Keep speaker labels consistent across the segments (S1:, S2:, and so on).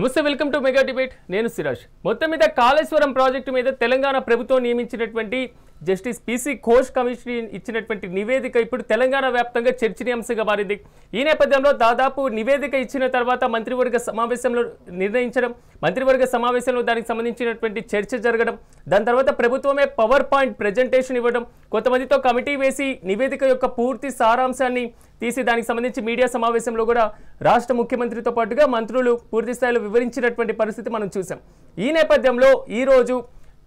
S1: నమస్తే welcome to mega debate నేను సిరాజ్ మొత్తం మీద కాళేశ్వరం ప్రాజెక్టు మీద తెలంగాణ ప్రభుత్వం నియమించినటువంటి జస్టిస్ పీసీ ఘోష్ కమిషన్ ఇచ్చినటువంటి నివేదిక ఇప్పుడు తెలంగాణ వ్యాప్తంగా చర్చనీయాంశంగా మారింది ఈ నేపథ్యంలో దాదాపు నివేదిక ఇచ్చిన తర్వాత మంత్రివర్గ సమావేశంలో నిర్ణయించడం మంత్రివర్గ సమావేశంలో దానికి సంబంధించినటువంటి చర్చ జరగడం దాని తర్వాత ప్రభుత్వమే పవర్ పాయింట్ ప్రెజెంటేషన్ ఇవ్వడం కొంతమందితో కమిటీ వేసి నివేదిక యొక్క పూర్తి సారాంశాన్ని తీసి దానికి సంబంధించి మీడియా సమావేశంలో కూడా రాష్ట్ర ముఖ్యమంత్రితో పాటుగా మంత్రులు పూర్తి స్థాయిలో వివరించినటువంటి పరిస్థితి మనం చూసాం ఈ నేపథ్యంలో ఈ రోజు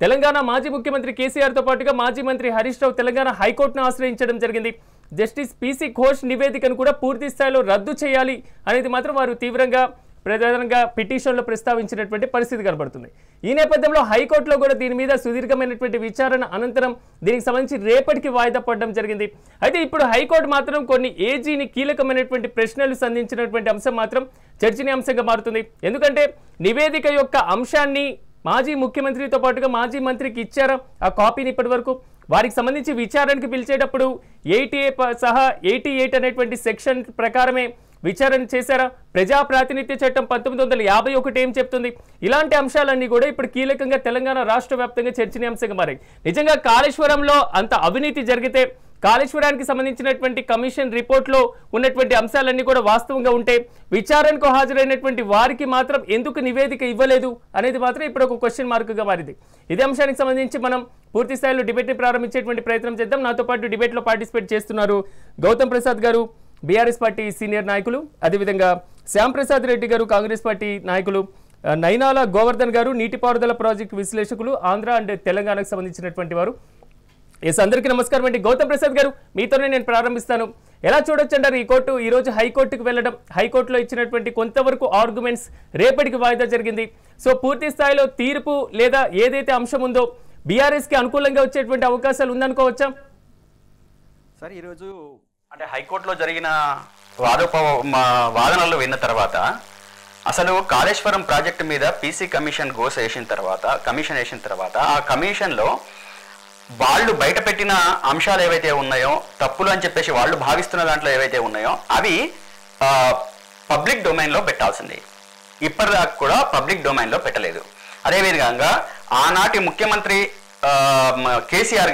S1: తెలంగాణ మాజీ ముఖ్యమంత్రి కేసీఆర్ తో పాటుగా మాజీ మంత్రి హరీష్ రావు తెలంగాణ హైకోర్టును ఆశ్రయించడం జరిగింది జస్టిస్ పీసీ ఘోష్ నివేదికను కూడా పూర్తి స్థాయిలో రద్దు చేయాలి అనేది మాత్రం వారు తీవ్రంగా ప్రధానంగా పిటిషన్లో ప్రస్తావించినటువంటి పరిస్థితి కనబడుతుంది ఈ నేపథ్యంలో హైకోర్టులో కూడా దీని మీద సుదీర్ఘమైనటువంటి విచారణ అనంతరం దీనికి సంబంధించి రేపటికి వాయిదా పడడం జరిగింది అయితే ఇప్పుడు హైకోర్టు మాత్రం కొన్ని ఏజీని కీలకమైనటువంటి ప్రశ్నలు సంధించినటువంటి అంశం మాత్రం చర్చనీయాంశంగా మారుతుంది ఎందుకంటే నివేదిక యొక్క అంశాన్ని మాజీ ముఖ్యమంత్రితో పాటుగా మాజీ మంత్రికి ఇచ్చారా ఆ కాపీని ఇప్పటి వరకు వారికి సంబంధించి విచారణకి పిలిచేటప్పుడు 88 సహా 88 అనేటువంటి సెక్షన్ ప్రకారమే విచారణ చేశారా ప్రజాప్రాతినిధ్య చట్టం 1951 ఏం చెప్తుంది ఇలాంటి అంశాలన్నీ కూడా ఇప్పుడు కీలకంగా తెలంగాణ రాష్ట్ర వ్యాప్తంగా చర్చనీయాంశంగా మారాయి నిజంగా కాళేశ్వరంలో అంత అవినీతి జరిగితే కాళేశ్వరానికి సంబంధించినటువంటి కమిషన్ రిపోర్ట్లో ఉన్నటువంటి అంశాలన్నీ కూడా వాస్తవంగా ఉంటే విచారణకు హాజరైనటువంటి వారికి మాత్రం ఎందుకు నివేదిక ఇవ్వలేదు అనేది మాత్రం ఇప్పుడు ఒక క్వశ్చన్ మార్క్గా మారింది ఇదే అంశానికి సంబంధించి మనం పూర్తి స్థాయిలో డిబేట్ని ప్రారంభించేటువంటి ప్రయత్నం చేద్దాం నాతో పాటు డిబేట్లో పార్టిసిపేట్ చేస్తున్నారు గౌతమ్ ప్రసాద్ గారు బీఆర్ఎస్ పార్టీ సీనియర్ నాయకులు అదేవిధంగా శ్యామ్ ప్రసాద్ రెడ్డి గారు కాంగ్రెస్ పార్టీ నాయకులు నైనాల గోవర్ధన్ గారు నీటిపారుదల ప్రాజెక్టు విశ్లేషకులు ఆంధ్ర అండ్ తెలంగాణకు సంబంధించినటువంటి వారు ఎస్ అందరికీ నమస్కారం అండి గౌతమ్ ప్రసాద్ గారు మీతోనే నేను ప్రారంభిస్తాను ఎలా చూడొచ్చు అంటారు ఈ కోర్టు ఈరోజు హైకోర్టుకు వెళ్ళడం హైకోర్టులో ఇచ్చినటువంటి కొంతవరకు ఆర్గ్యుమెంట్స్ రేపటికి వాయిదా జరిగింది సో పూర్తి స్థాయిలో తీర్పు లేదా ఏదైతే అంశం ఉందో బీఆర్ఎస్కి అనుకూలంగా వచ్చేటువంటి అవకాశాలు ఉందనుకోవచ్చా
S2: సార్ ఈరోజు అంటే హైకోర్టులో జరిగిన వాదనలు విన్న తర్వాత అసలు కాళేశ్వరం ప్రాజెక్టు మీద పీసీ కమిషన్ వేసిన తర్వాత ఆ కమిషన్లో వాళ్ళు బయట పెట్టిన అంశాలు ఏవైతే ఉన్నాయో తప్పులు అని చెప్పేసి వాళ్ళు భావిస్తున్న దాంట్లో ఏవైతే ఉన్నాయో అవి పబ్లిక్ డొమైన్లో పెట్టాల్సింది ఇప్పటిదాకా కూడా పబ్లిక్ డొమైన్లో పెట్టలేదు అదేవిధంగా ఆనాటి ముఖ్యమంత్రి కేసీఆర్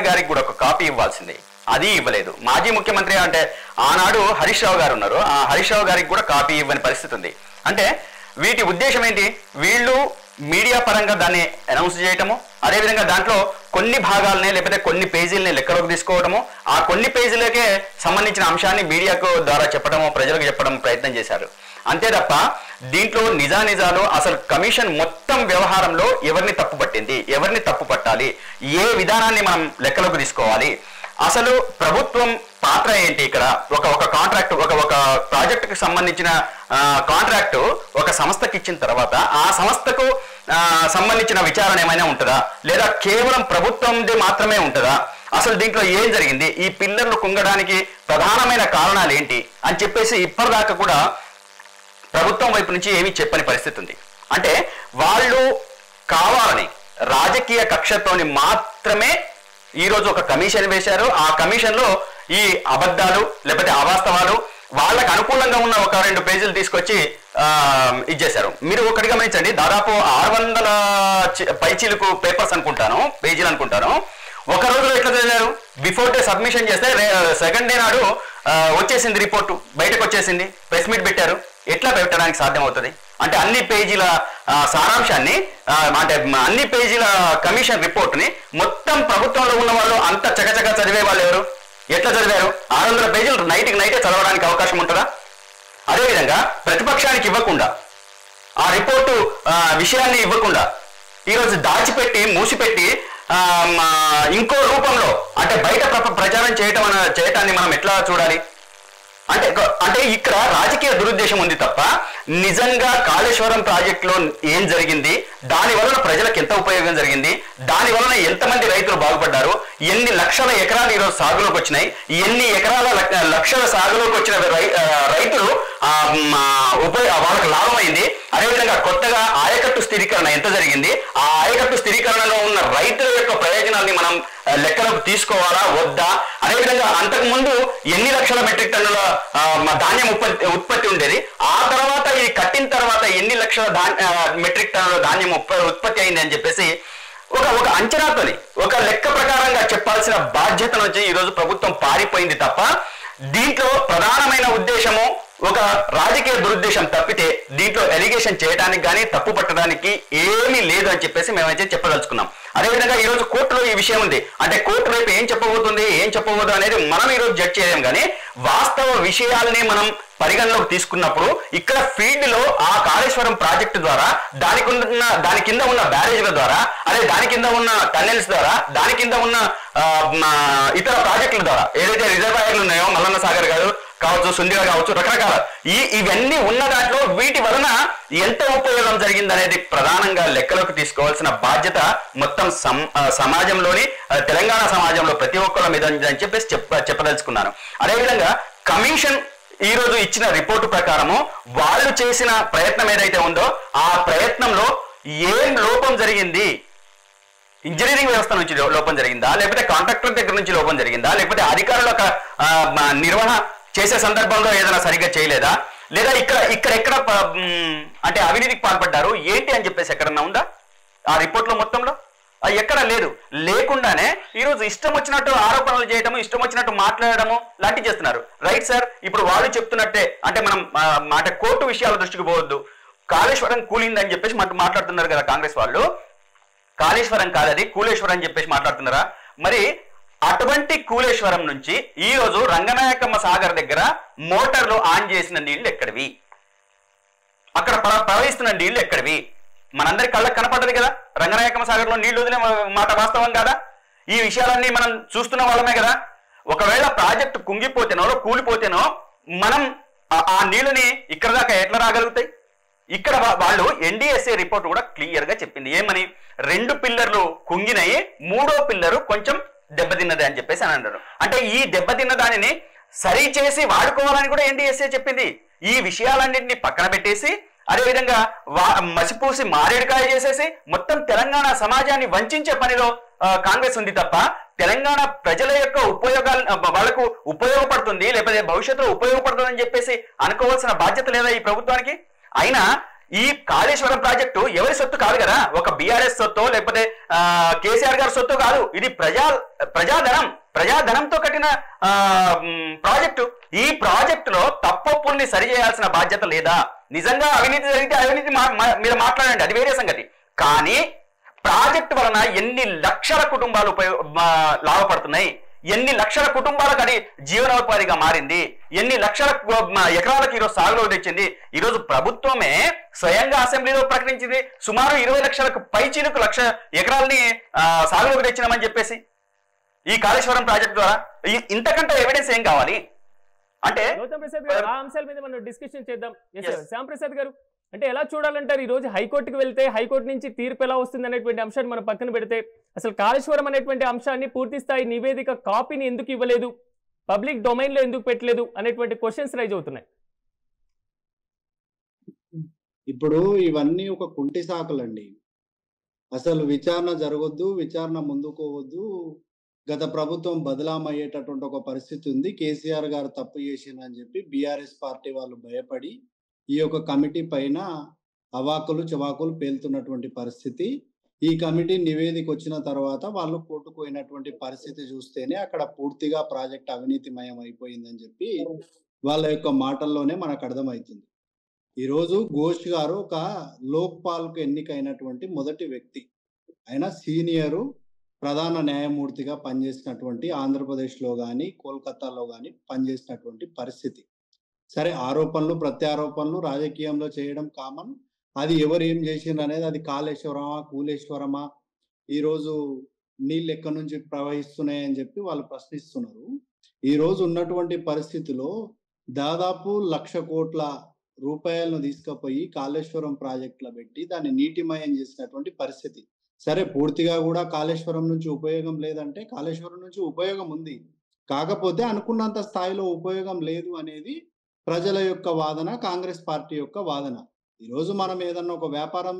S2: గారికి కూడా ఒక కాపీ ఇవ్వాల్సింది అది ఇవ్వలేదు మాజీ ముఖ్యమంత్రి అంటే ఆనాడు హరీష్ రావు గారు ఉన్నారు ఆ హరీష్ రావు గారికి కూడా కాపీ ఇవ్వని పరిస్థితి ఉంది అంటే వీటి ఉద్దేశం ఏంటి వీళ్ళు మీడియా పరంగా దాన్ని అనౌన్స్ చేయటము అదేవిధంగా దాంట్లో కొన్ని భాగాలనే లేకపోతే కొన్ని పేజీలని లెక్కలోకి తీసుకోవడము ఆ కొన్ని పేజీలకే సంబంధించిన అంశాన్ని మీడియాకు ద్వారా చెప్పడము ప్రజలకు చెప్పడం ప్రయత్నం చేశారు అంతే తప్ప దీంట్లో నిజాలు అసలు కమిషన్ మొత్తం వ్యవహారంలో ఎవరిని తప్పు పట్టింది ఎవరిని తప్పు పట్టాలి ఏ విధానాన్ని మనం లెక్కలోకి తీసుకోవాలి అసలు ప్రభుత్వం పాత్ర ఏంటి ఇక్కడ ఒక కాంట్రాక్ట్ ఒక ప్రాజెక్టుకి సంబంధించిన కాంట్రాక్టు ఒక సంస్థకి ఇచ్చిన తర్వాత ఆ సంస్థకు సంబంధించిన విచారణ ఏమైనా ఉంటుందా లేదా కేవలం ప్రభుత్వంది మాత్రమే ఉంటుందా అసలు దీంట్లో ఏం జరిగింది ఈ పిల్లర్లు కుంగడానికి ప్రధానమైన కారణాలు ఏంటి అని చెప్పేసి ఇప్పటిదాకా కూడా ప్రభుత్వం వైపు నుంచి ఏమీ చెప్పని పరిస్థితి ఉంది అంటే వాళ్ళు కావాలని రాజకీయ కక్షతోని మాత్రమే ఈరోజు ఒక కమిషన్ వేశారు ఆ కమిషన్లో ఈ అబద్ధాలు లేకపోతే అవాస్తవాలు వాళ్ళకు అనుకూలంగా ఉన్న ఒక 2 పేజీలు తీసుకొచ్చి ఇచ్చేశారు మీరు ఒకటి గమనించండి దాదాపు 600 పైచీలకు పేపర్స్ అనుకుంటాను పేజీలు అనుకుంటాను ఒక రోజులో ఎట్లా చదివారు బిఫోర్ డే సబ్మిషన్ చేస్తే సెకండ్ డే నాడు వచ్చేసింది రిపోర్టు బయటకు వచ్చేసింది ప్రెస్ మీట్ పెట్టారు ఎట్లా పెట్టడానికి సాధ్యమవుతుంది అంటే అన్ని పేజీల సారాంశాన్ని అంటే అన్ని పేజీల కమిషన్ రిపోర్ట్ని మొత్తం ప్రభుత్వంలో ఉన్న వాళ్ళు అంత చకచక చదివే వాళ్ళు ఎవరు ఎట్లా చదివారు 600 పేజీలు నైటే చదవడానికి అవకాశం ఉంటుందా అదేవిధంగా ప్రతిపక్షానికి ఇవ్వకుండా ఆ రిపోర్టు విషయాన్ని ఇవ్వకుండా ఈరోజు దాచిపెట్టి మూసిపెట్టి ఇంకో రూపంలో అంటే బయట ప్రచారం చేయటాన్ని మనం ఎట్లా చూడాలి అంటే ఇక్కడ రాజకీయ దురుద్దేశం ఉంది తప్ప నిజంగా కాళేశ్వరం ప్రాజెక్టులో ఏం జరిగింది దాని వలన ప్రజలకు ఎంత ఉపయోగం జరిగింది దాని వలన ఎంతమంది రైతులు బాగుపడ్డారు ఎన్ని లక్షల ఎకరాలు ఈరోజు సాగులోకి వచ్చినాయి, ఎన్ని ఎకరాల లక్షల సాగులోకి వచ్చిన రైతులు వాళ్ళకి లాభం అయింది. అదేవిధంగా కొత్తగా ఆయకట్టు స్థిరీకరణ ఎంత జరిగింది, ఆ ఆయకట్టు స్థిరీకరణలో ఉన్న రైతుల యొక్క ప్రయోజనాల్ని మనం లెక్కలోకి తీసుకోవాలా వద్దా, అదేవిధంగా అంతకుముందు ఎన్ని లక్షల మెట్రిక్ టన్నుల ధాన్యం ఉత్పత్తి ఉండేది, ఆ తర్వాత ఇది కట్టిన తర్వాత ఎన్ని లక్షల మెట్రిక్ టన్నుల ధాన్యం ఉత్పత్తి అయింది అని చెప్పేసి ఒక అంచనాతోని ఒక లెక్క ప్రకారంగా చెప్పాల్సిన బాధ్యత నుంచి ఈరోజు ప్రభుత్వం పారిపోయింది తప్ప దీంట్లో ప్రధానమైన ఉద్దేశము ఒక రాజకీయ దురుద్దేశం తప్పితే దీంట్లో ఎలిగేషన్ చేయడానికి కానీ తప్పు పట్టడానికి ఏమీ లేదు అని చెప్పేసి మేమైతే చెప్పదలుచుకున్నాం. అదేవిధంగా ఈరోజు కోర్టులో ఈ విషయం ఉంది. అంటే కోర్టు రేపు ఏం చెప్పబోతుంది ఏం చెప్పబోదు అనేది మనం ఈరోజు జడ్జ్ చేయలేం, కానీ వాస్తవ విషయాలని మనం పరిగణలోకి తీసుకున్నప్పుడు ఇక్కడ ఫీల్డ్ లో ఆ కాళేశ్వరం ప్రాజెక్టు ద్వారా దాని కింద ఉన్న బ్యారేజ్ల ద్వారా, అదే దాని కింద ఉన్న టన్నెల్స్ ద్వారా, దాని కింద ఉన్న ఇతర ప్రాజెక్టుల ద్వారా ఏదైతే రిజర్వాయర్లు ఉన్నాయో మల్లన్న సాగర్ కావచ్చు, సుందిగా కావచ్చు, రకరకాల ఇవన్నీ ఉన్న దాంట్లో వీటి వలన ఎంత ఉపయోగం జరిగిందనేది ప్రధానంగా లెక్కలోకి తీసుకోవాల్సిన బాధ్యత మొత్తం సమాజంలోని తెలంగాణ సమాజంలో ప్రతి ఒక్కరి మీద అని చెప్పేసి చెప్పదలుచుకున్నాను. అదేవిధంగా కమిషన్ ఈ రోజు ఇచ్చిన రిపోర్టు ప్రకారము వాళ్ళు చేసిన ప్రయత్నం ఏదైతే ఉందో ఆ ప్రయత్నంలో ఏం లోపం జరిగింది, ఇంజనీరింగ్ వ్యవస్థ నుంచి లోపం జరిగిందా, లేకపోతే కాంట్రాక్టర్ దగ్గర నుంచి లోపం జరిగిందా, లేకపోతే అధికారుల నిర్వహణ చేసే సందర్భంలో ఏదైనా సరిగ్గా చేయలేదా, లేదా ఇక్కడ అంటే అవినీతికి పాల్పడ్డారు ఏంటి అని చెప్పేసి ఎక్కడన్నా ఉందా ఆ రిపోర్ట్లో మొత్తంలో? ఎక్కడ లేదు. లేకుండానే ఈరోజు ఇష్టం వచ్చినట్టు ఆరోపణలు చేయడము, ఇష్టం వచ్చినట్టు మాట్లాడడము లాంటివి చేస్తున్నారు. రైట్ సార్, ఇప్పుడు వాళ్ళు చెప్తున్నట్టే అంటే మనం మాట కోర్టు విషయాల దృష్టికి పోవద్దు, కాళేశ్వరం కూలిందని చెప్పేసి మాట్లాడుతున్నారు కదా కాంగ్రెస్ వాళ్ళు. కాళేశ్వరం కాదది కూలేశ్వరం అని చెప్పేసి మాట్లాడుతున్నారా? మరి అటువంటి కూలేశ్వరం నుంచి ఈ రోజు రంగనాయకమ్మ సాగర్ దగ్గర మోటార్లు ఆన్ చేసిన నీళ్లు ఎక్కడివి, అక్కడ ప్రవహిస్తున్న నీళ్లు ఎక్కడివి? మనందరి కళ్ళకు కనపడ్డది కదా రంగనాయకమ్మ సాగర్లో నీళ్లు వదిలే మాట వాస్తవం కాదా? ఈ విషయాలన్నీ మనం చూస్తున్న వాళ్ళమే కదా. ఒకవేళ ప్రాజెక్టు కుంగిపోతేనో కూలిపోతేనో మనం ఆ నీళ్ళని ఇక్కడ దాకా ఎట్లా రాగలుగుతాయి? ఇక్కడ వాళ్ళు ఎన్డీఎస్ఏ రిపోర్ట్ కూడా క్లియర్ గా చెప్పింది ఏమని, 2 పిల్లర్లు కుంగినయి, 3వ పిల్లరు కొంచెం దెబ్బతిన్నది అని చెప్పేసి అని అంటారు. అంటే ఈ దెబ్బతిన్న దానిని సరి చేసి వాడుకోవాలని కూడా ఎన్డీఎస్ఏ చెప్పింది. ఈ విషయాలన్నింటినీ పక్కన పెట్టేసి అదేవిధంగా మసిపూసి మారేడుకాయ చేసేసి మొత్తం తెలంగాణ సమాజాన్ని వంచే పనిలో కాంగ్రెస్ ఉంది తప్ప తెలంగాణ ప్రజల యొక్క ఉపయోగాలు వాళ్ళకు ఉపయోగపడుతుంది లేకపోతే భవిష్యత్తులో ఉపయోగపడుతుంది అని చెప్పేసి అనుకోవాల్సిన బాధ్యత లేదా ఈ ప్రభుత్వానికి? అయినా ఈ కాళేశ్వరం ప్రాజెక్టు ఎవరి సొత్తు కాదు కదా, ఒక బీఆర్ఎస్ సొత్తు లేకపోతే కేసీఆర్ గారి సొత్తు కాదు. ఇది ప్రజాధనంతో కట్టిన ప్రాజెక్టు. ఈ ప్రాజెక్టులో తప్పొప్పుల్ని సరిచేయాల్సిన బాధ్యత లేదా? నిజంగా అవినీతి జరిగితే అవినీతి మీరు మాట్లాడండి, అది వేరే సంగతి. కానీ ప్రాజెక్టు వలన ఎన్ని లక్షల కుటుంబాలు లాభపడుతున్నాయి, ఎన్ని లక్షల కుటుంబాలకు అది జీవనోపాధిగా మారింది, ఎన్ని లక్షల ఎకరాలకు ఈరోజు సాగులో తెచ్చింది. ఈరోజు ప్రభుత్వమే స్వయంగా అసెంబ్లీలో ప్రకటించింది సుమారు 20 లక్షలకు పైచీలకు లక్ష ఎకరాలని సాగులోకి తెచ్చినామని చెప్పేసి ఈ కాళేశ్వరం ప్రాజెక్ట్ ద్వారా. ఇంతకంటే ఎవిడెన్స్ ఏం కావాలి? అంటే
S1: గౌతమ్ ప్రసాద్ గారు ఆ అంశాల మీద మనం డిస్కషన్ చేద్దాం. శ్యామ్ ప్రసాద్ గారు, అంటే ఎలా చూడాలంటారు? ఈ రోజు హైకోర్టుకు వెళ్తే హైకోర్టు నుంచి తీర్పు ఎలా వస్తుంది అనేటువంటి అంశాన్ని మనం పక్కన పెడితే అసలు కాళేశ్వరం అనేటువంటి అంశాన్ని పూర్తి స్థాయి నివేదిక కాపీని ఎందుకు ఇవ్వలేదు, పబ్లిక్ డొమైన్ లో ఎందుకు పెట్టలేదు అనేటువంటి క్వశ్చన్స్ రైజ్ అవుతున్నాయి.
S3: ఇప్పుడు ఇవన్నీ ఒక కుంటి సాకులండి. అసలు విచారణ జరగొద్దు, విచారణ ముందుకోవద్దు. గత ప్రభుత్వం బదలామయ్యేటటువంటి ఒక పరిస్థితి ఉంది. కేసీఆర్ గారు తప్పు చేసిందని చెప్పి బీఆర్ఎస్ పార్టీ వాళ్ళు భయపడి ఈ యొక్క కమిటీ పైన అవాకులు చవాకులు పేలుతున్నటువంటి పరిస్థితి. ఈ కమిటీ నివేదిక వచ్చిన తర్వాత వాళ్ళు కోర్టుకు పోయినటువంటి పరిస్థితి చూస్తేనే అక్కడ పూర్తిగా ప్రాజెక్ట్ అవినీతిమయం అయిపోయిందని చెప్పి వాళ్ళ యొక్క మాటల్లోనే మనకు అర్థమవుతుంది. ఈరోజు ఘోష్ గారు ఒక లోక్పాల్కు ఎన్నికైనటువంటి మొదటి వ్యక్తి. ఆయన సీనియరు ప్రధాన న్యాయమూర్తిగా పనిచేసినటువంటి ఆంధ్రప్రదేశ్లో కానీ కోల్కతాలో కానీ పనిచేసినటువంటి పరిస్థితి. సరే, ఆరోపణలు ప్రత్యారోపణలు రాజకీయంలో చేయడం కామన్. అది ఎవరు ఏం చేసిండ్రు అనేది, అది కాళేశ్వరమా కూలేశ్వరమా, ఈరోజు నీళ్ళు ఎక్కడి నుంచి ప్రవహిస్తున్నాయని చెప్పి వాళ్ళు ప్రశ్నిస్తున్నారు. ఈరోజు ఉన్నటువంటి పరిస్థితిలో దాదాపు 1,00,000 కోట్ల రూపాయలను తీసుకుపోయి కాళేశ్వరం ప్రాజెక్టులో పెట్టి దాన్ని నీటిమయం చేసినటువంటి పరిస్థితి. సరే పూర్తిగా కూడా కాళేశ్వరం నుంచి ఉపయోగం లేదంటే కాళేశ్వరం నుంచి ఉపయోగం ఉంది. కాకపోతే అనుకున్నంత స్థాయిలో ఉపయోగం లేదు అనేది ప్రజల యొక్క వాదన, కాంగ్రెస్ పార్టీ యొక్క వాదన. ఈరోజు మనం ఏదన్నా ఒక వ్యాపారం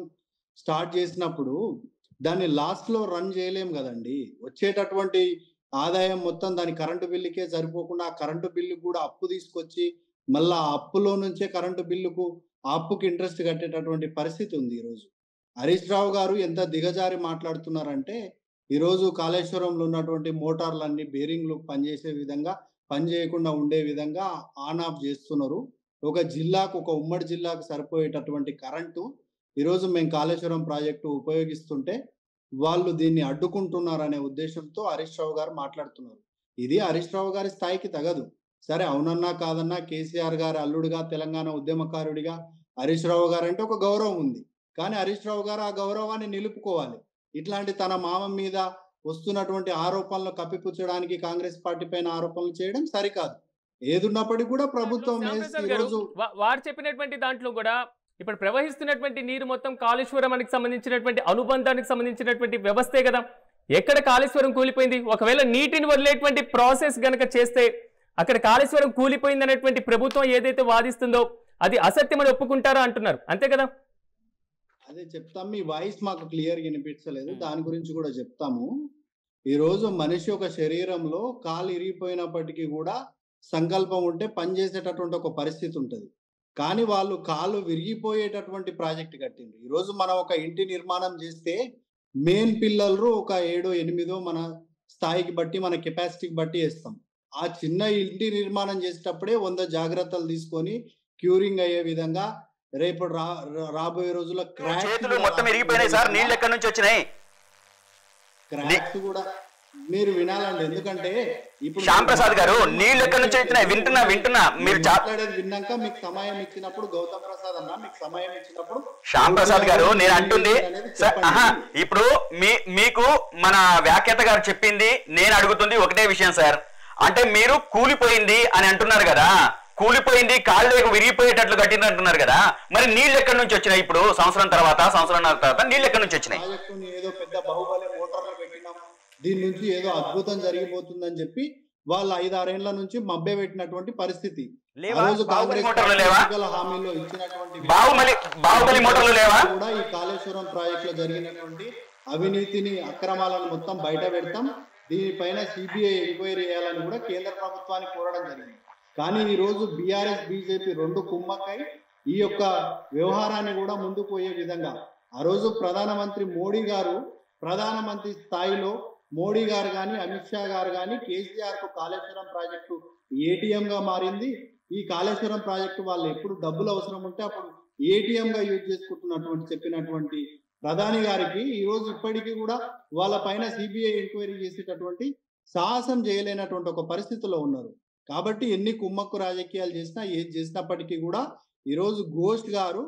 S3: స్టార్ట్ చేసినప్పుడు దాన్ని లాస్‌లో రన్ చేయలేం గదండీ! వచ్చేటటువంటి ఆదాయం మొత్తం దాని కరెంటు బిల్లుకే సరిపోకుండా, ఆ కరెంటు బిల్లుకి గూడా అప్పు తీసుకొచ్చి, మళ్ళా ఆ అప్పులో నుంచే కరెంటు బిల్లుకు ఆ అప్పుకి ఇంట్రెస్ట్ కట్టేటటువంటి పరిస్థితి ఉంది ఈరోజు. హరీష్ రావు గారు ఎంత దిగజారి మాట్లాడుతున్నారంటే, ఈరోజు కాళేశ్వరంలో ఉన్నటువంటి మోటార్లన్నీ బేరింగ్‌లు పనిచేసే విధంగా, పని చేయకుండా ఉండే విధంగా ఆన్, ఆఫ్ జేస్తున్నారు. ఒక జిల్లాకు, ఒక ఉమ్మడి జిల్లాకు సరిపోయేటటువంటి కరెంటు ఈరోజు మేము కాళేశ్వరం ప్రాజెక్టు ఉపయోగిస్తుంటే, వాళ్ళు దీన్ని అడ్డుకుంటున్నారనే ఉద్దేశ్యంతో హరీష్ రావు గారు మాట్లాడుతున్నారు. ఇది హరీష్ రావు గారి స్థాయికి తగదు. సరే అవునన్నా, కాదన్నా కేసీఆర్ గారి అల్లుడిగా, తెలంగాణ ఉద్యమకారుడిగా హరీష్ రావు గారంటే ఒక గౌరవం ఉంది. కానీ హరీష్ రావు గారు ఆ గౌరవాన్ని నిలుపుకోవాలి. ఇట్లాంటి తన మామ మీద వస్తున్నటువంటి ఆరోపణలు కప్పిపుచ్చడానికి కాంగ్రెస్ పార్టీ పైన ఆరోపణలు చేయడం సరికాదు. ఏదున్నప్పటికీ కూడా ప్రభుత్వం
S1: శ్యాంప్రసాద్ గారు,
S3: ఈరోజు
S1: వారు చెప్పినటువంటి దాంట్లో కూడా ఇప్పుడు ప్రవహిస్తున్నటువంటి నీరు మొత్తం కాళేశ్వరానికి సంబంధించినటువంటి అనుబంధానికి సంబంధించినటువంటి వ్యవస్థే కదా. ఎక్కడ కాళేశ్వరం కూలిపోయింది? ఒకవేళ నీటిని వదిలేటువంటి ప్రాసెస్ గనక చేస్తే అక్కడ కాళేశ్వరం కూలిపోయింది అనేటువంటి ప్రభుత్వం ఏదైతే వాదిస్తుందో అది అసత్యమని ఒప్పుకుంటారా అంటున్నారు, అంతే కదా?
S3: అదే చెప్తాం. మీ వాయిస్ మాకు క్లియర్‌గా వినిపించలేదు. దాని గురించి కూడా చెప్తాము. ఈరోజు మనిషి యొక్క శరీరంలో కాలు ఇరిగిపోయినప్పటికీ కూడా సంకల్పం ఉంటే పని చేసేటటువంటి ఒక పరిస్థితి ఉంటది. కానీ వాళ్ళు కాలు విరిగిపోయేటటువంటి ప్రాజెక్ట్ కట్టిండ్రు. ఈరోజు మనం ఒక ఇంటి నిర్మాణం చేస్తే మెయిన్ పిల్లర్లు ఒక 7, 8 మన స్థాయికి బట్టి, మన కెపాసిటీకి బట్టి ఏస్తాం. ఆ చిన్న ఇంటి నిర్మాణం చేసేటప్పుడే 100 జాగ్రత్తలు తీసుకొని క్యూరింగ్ అయ్యే విధంగా రేపు రాబోయే రోజుల్లో
S2: చేతులు మొత్తం ఇరిగిపోయినాయి సార్. నీళ్ళు ఎక్కడి నుంచి వచ్చినాయి?
S3: క్రాక్స్ కూడా మీరు వినాలండి. ఎందుకంటే ఇప్పుడు
S2: శ్యాంప్రసాద్ గారు, నీళ్ళు ఎక్కడి నుంచి వచ్చినాయి? వింటున్నా మీరు
S3: మాట్లాడేది విన్నాక మీకు సమయం ఇచ్చినప్పుడు, గౌతమ్ ప్రసాద్ అన్న మీకు సమయం ఇచ్చినప్పుడు
S2: శ్యాంప్రసాద్ గారు నేను అంటుంది ఇప్పుడు మీకు మన వ్యాఖ్యాత గారు చెప్పింది, నేను అడుగుతుంది ఒకటే విషయం సార్. అంటే మీరు కూలిపోయింది అని అంటున్నారు కదా, కూలిపోయింది కాళ్ళు విరిగిపోయేటట్లు కట్టింది అంటున్నారు కదా, మరి నీళ్ళు ఎక్కడి నుంచి వచ్చినాయి? ఇప్పుడు సంవత్సరం తర్వాత నీళ్ళు ఎక్కడి నుంచి వచ్చినాయి?
S3: ఏదో పెద్ద బాహుబలి మోటార్లు పెట్టినాం, దీని నుంచి ఏదో అద్భుతం జరిగిపోతుందని చెప్పి వాళ్ళు 5-6 ఏళ్ల నుంచి మభ్య పెట్టినటువంటి పరిస్థితి. హామీలో ఇచ్చినటువంటి
S2: బాహుబలి మోటార్లు లేవా?
S3: కూడా ఈ కాళేశ్వరం ప్రాజెక్ట్ లో జరిగినటువంటి అవినీతిని, అక్రమాలను మొత్తం బయట పెడతాం, దీనిపైన సిబిఐ ఎంక్వైరీ చేయాలని కూడా కేంద్ర ప్రభుత్వానికి కోరడం జరిగింది. కానీ ఈ రోజు బీఆర్ఎస్, బీజేపీ 2 కుమ్మక్కై ఈ యొక్క వ్యవహారాన్ని కూడా ముందుకు పోయే విధంగా ఆ రోజు ప్రధానమంత్రి మోడీ గారు, ప్రధానమంత్రి స్థాయిలో మోడీ గారు కానీ, అమిత్ షా గారు కానీ కేసీఆర్ కు కాళేశ్వరం ప్రాజెక్టు ఏటీఎం గా మారింది. ఈ కాళేశ్వరం ప్రాజెక్టు వాళ్ళు ఎప్పుడు డబ్బులు అవసరం ఉంటే అప్పుడు ఏటీఎం గా యూజ్ చేసుకుంటున్నటువంటి చెప్పినటువంటి ప్రధాని గారికి ఈ రోజు ఇప్పటికీ కూడా వాళ్ళ పైన సిబిఐ ఎంక్వైరీ చేసేటటువంటి సాహసం చేయలేనటువంటి ఒక పరిస్థితిలో ఉన్నారు. కాబట్టి ఎన్ని కుమ్మక్కు రాజకీయాలు చేసినా, ఏది చేసినప్పటికీ కూడా ఈరోజు ఘోష్ గారు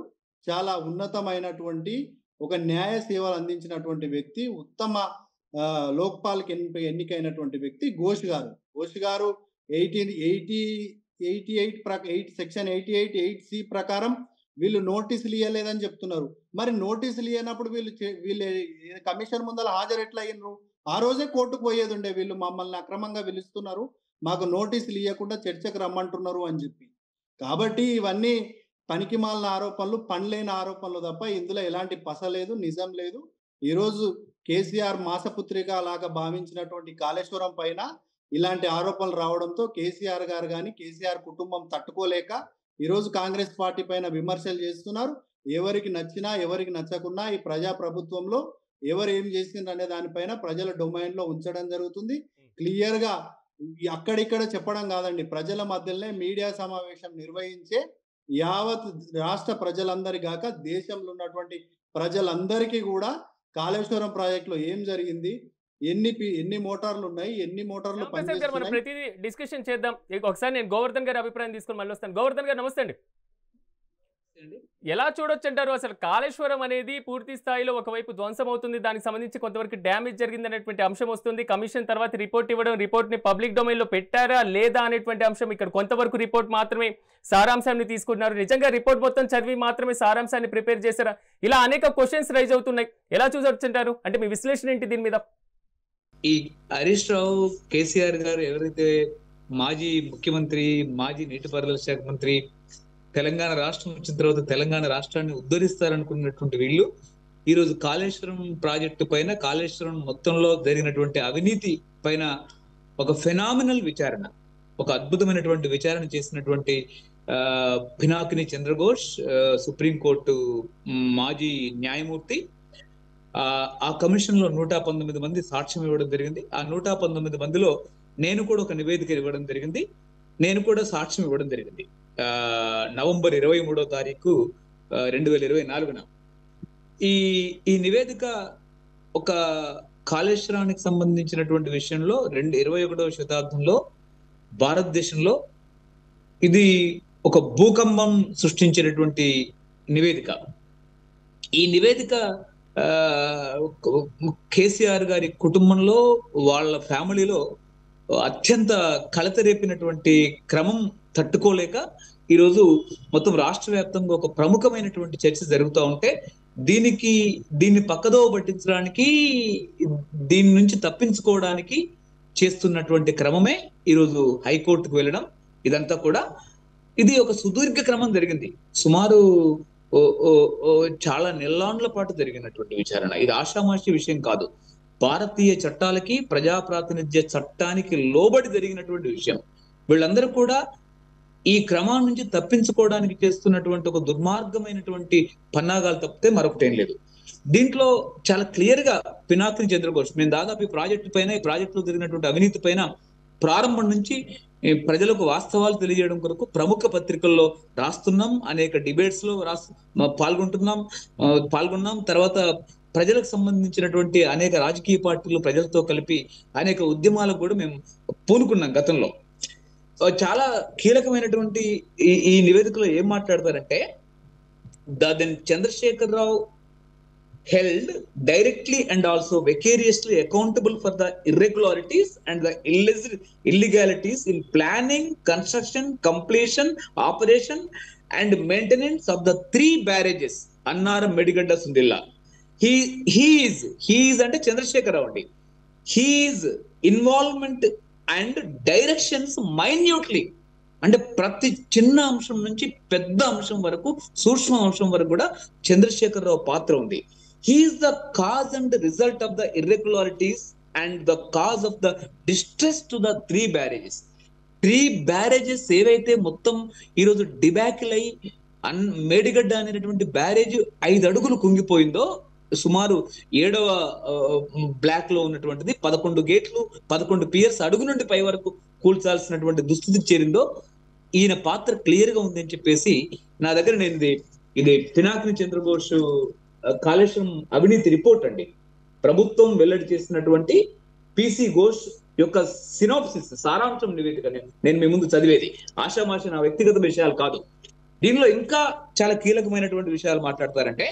S3: చాలా ఉన్నతమైనటువంటి ఒక న్యాయ సేవలు అందించినటువంటి వ్యక్తి, ఉత్తమ లోక్పాల్కి ఎన్నికైనటువంటి వ్యక్తి ఘోష్ గారు. ఘోష్ గారు సెక్షన్ 88, 8C ప్రకారం వీళ్ళు నోటీసులు ఇవ్వలేదని చెప్తున్నారు. మరి నోటీసులు ఇవ్వనప్పుడు వీళ్ళు కమిషన్ ముందర హాజరు ఎట్లా అయ్యినరు? ఆ రోజే కోర్టుకు పోయేది ఉండే. వీళ్ళు మమ్మల్ని అక్రమంగా పిలుస్తున్నారు, మాకు నోటీసులు ఇవ్వకుండా చర్చకు రమ్మంటున్నారు అని చెప్పి. కాబట్టి ఇవన్నీ పనికిమాలిన ఆరోపణలు, పనిలేని ఆరోపణలు తప్ప ఇందులో ఎలాంటి పస లేదు, నిజం లేదు. ఈరోజు కేసీఆర్ మాసపుత్రిక లాగా భావించినటువంటి కాళేశ్వరం పైన ఇలాంటి ఆరోపణలు రావడంతో కేసీఆర్ గారు కానీ, కేసీఆర్ కుటుంబం తట్టుకోలేక ఈరోజు కాంగ్రెస్ పార్టీ పైన విమర్శలు చేస్తున్నారు. ఎవరికి నచ్చినా, ఎవరికి నచ్చకున్నా ఈ ప్రజా ప్రభుత్వంలో ఎవరు ఏం చేసిండ్రు అనే దానిపైన ప్రజల డొమైన్ లో ఉంచడం జరుగుతుంది. క్లియర్ గా అక్కడిక్కడ చెప్పడం కాదండి, ప్రజల మధ్యలోనే మీడియా సమావేశం నిర్వహించే యావత్ రాష్ట్ర ప్రజలందరి గాక దేశంలో ఉన్నటువంటి ప్రజలందరికీ కూడా కాళేశ్వరం ప్రాజెక్ట్ లో ఏం జరిగింది, ఎన్ని మోటార్లు ఉన్నాయి, ఎన్ని మోటార్లు
S1: మనం ప్రతిదీ డిస్కషన్ చేద్దాం. ఒకసారి నేను గోవర్ధన్ గారి అభిప్రాయం తీసుకొని మళ్ళీ వస్తాను. గోవర్ధన్ గారు నమస్తే అండి. ఎలా చూడొచ్చు అంటారు? అసలు కాళేశ్వరం అనేది పూర్తి స్థాయిలో ఒకవైపు ధ్వంసం అవుతుంది, దానికి సంబంధించి కొంతవరకు డ్యామేజ్ జరిగింది అనేటువంటి అంశం వస్తుంది. కమిషన్ తర్వాత రిపోర్ట్ ఇవ్వడం, రిపోర్ట్ని పబ్లిక్ డొమైన్లో పెట్టారా లేదా అనేటువంటి అంశం. ఇక్కడ కొంతవరకు రిపోర్ట్ మాత్రమే సారాంశాన్ని తీసుకుంటున్నారు. నిజంగా రిపోర్ట్ మొత్తం చదివి మాత్రమే సారాంశాన్ని ప్రిపేర్ చేశారా? ఇలా అనేక క్వశ్చన్స్ రైజ్ అవుతున్నాయి. ఎలా చూడొచ్చు అంటారు? అంటే మీ విశ్లేషణ ఏంటి దీని మీద?
S4: ఈ హరీష్ రావు, కేసీఆర్ గారు ఎవరైతే మాజీ ముఖ్యమంత్రి, మాజీ నీటిపారుదల శాఖ మంత్రి, తెలంగాణ రాష్ట్రం వచ్చిన తర్వాత తెలంగాణ రాష్ట్రాన్ని ఉద్ధరిస్తారనుకున్నటువంటి వీళ్ళు ఈరోజు కాళేశ్వరం ప్రాజెక్టు పైన, కాళేశ్వరం మొత్తంలో జరిగినటువంటి అవినీతి పైన ఒక ఫెనామినల్ విచారణ, ఒక అద్భుతమైనటువంటి విచారణ చేసినటువంటి పినాకిని చంద్రఘోష్, సుప్రీంకోర్టు మాజీ న్యాయమూర్తి, ఆ కమిషన్ లో 119 మంది సాక్ష్యం ఇవ్వడం జరిగింది. ఆ 119 మందిలో నేను కూడా ఒక నివేదిక ఇవ్వడం జరిగింది, నేను కూడా సాక్ష్యం ఇవ్వడం జరిగింది. నవంబర్ 23వ తారీఖు 2024న ఈ నివేదిక ఒక కాళేశ్వరానికి సంబంధించినటువంటి విషయంలో 21వ శతాబ్దంలో భారతదేశంలో ఇది ఒక భూకంపం సృష్టించినటువంటి నివేదిక. ఈ నివేదిక కేసీఆర్ గారి కుటుంబంలో, వాళ్ళ ఫ్యామిలీలో అత్యంత కలత రేపినటువంటి క్రమం తట్టుకోలేక ఈరోజు మొత్తం రాష్ట్ర వ్యాప్తంగా ఒక ప్రముఖమైనటువంటి చర్చ జరుగుతూ ఉంటే దీన్ని పక్కదోవ పట్టించడానికి, దీని నుంచి తప్పించుకోవడానికి చేస్తున్నటువంటి క్రమమే ఈరోజు హైకోర్టుకు వెళ్ళడం. ఇదంతా కూడా ఇది ఒక సుదీర్ఘ క్రమం జరిగింది. సుమారు చాలా నెల్లాండ్ల పాటు జరిగినటువంటి విచారణ. ఇది ఆషామాషి విషయం కాదు. భారతీయ చట్టాలకి, ప్రజా ప్రాతినిధ్య చట్టానికి లోబడి జరిగినటువంటి విషయం. వీళ్ళందరూ కూడా ఈ క్రమం నుంచి తప్పించుకోవడానికి చేస్తున్నటువంటి ఒక దుర్మార్గమైనటువంటి పన్నాగాలు తప్పితే మరొకటి ఏం లేదు. దీంట్లో చాలా క్లియర్ గా పినాకిని చంద్రఘోష్, మేము దాదాపు ఈ ప్రాజెక్టు పైన, ఈ ప్రాజెక్టులో జరిగినటువంటి అవినీతి పైన ప్రారంభం నుంచి ప్రజలకు వాస్తవాలు తెలియజేయడం కొరకు ప్రముఖ పత్రికల్లో రాస్తున్నాం, అనేక డిబేట్స్ లో పాల్గొన్నాం. తర్వాత ప్రజలకు సంబంధించినటువంటి అనేక రాజకీయ పార్టీలు ప్రజలతో కలిపి అనేక ఉద్యమాలకు కూడా మేము పూనుకున్నాం గతంలో. చాలా కీలకమైనటువంటి ఈ నివేదికలో ఏం మాట్లాడతారంటే, చంద్రశేఖర్ రావు held directly and also vicariously accountable for the irregularities and the illegalities in planning, construction, completion, operation and maintenance of the 3 barrages Annaram, Medigada, Sundilla. He is ante Chandrasekhar Rao andi. His involvement and directions minutely, అంటే ప్రతి చిన్న అంశం నుంచి పెద్ద అంశం వరకు, సూక్ష్మ అంశం వరకు కూడా చంద్రశేఖర్ రావు పాత్ర ఉంది. He is the cause and the result of the irregularities and the cause of the distress to the 3 barrages. 3 barrages ఏవైతే మొత్తం ఈరోజు డిబాకిల్ అయి మేడిగడ్డ అనేటువంటి బ్యారేజ్ 5 అడుగులు కుంగిపోయిందో, సుమారు 7వ బ్లాక్ లో ఉన్నటువంటిది 11 గేట్లు, 11 పియర్స్ అడుగు నుండి పై వరకు కూల్చాల్సినటువంటి దుస్థితికి చేరిందో, ఈయన పాత్ర క్లియర్ గా ఉందని చెప్పేసి నా దగ్గర ఇది పినాకిని చంద్రఘోష్ కాళేశ్వరం అవినీతి రిపోర్ట్ అండి. ప్రభుత్వం వెల్లడి చేసినటువంటి పిసి ఘోష్ యొక్క సినాప్సిస్, సారాంశం నివేదిక నేను మీ ముందు చదివేది. ఆషామాషి నా వ్యక్తిగత విషయాలు కాదు. దీనిలో ఇంకా చాలా కీలకమైనటువంటి విషయాలు మాట్లాడతారంటే,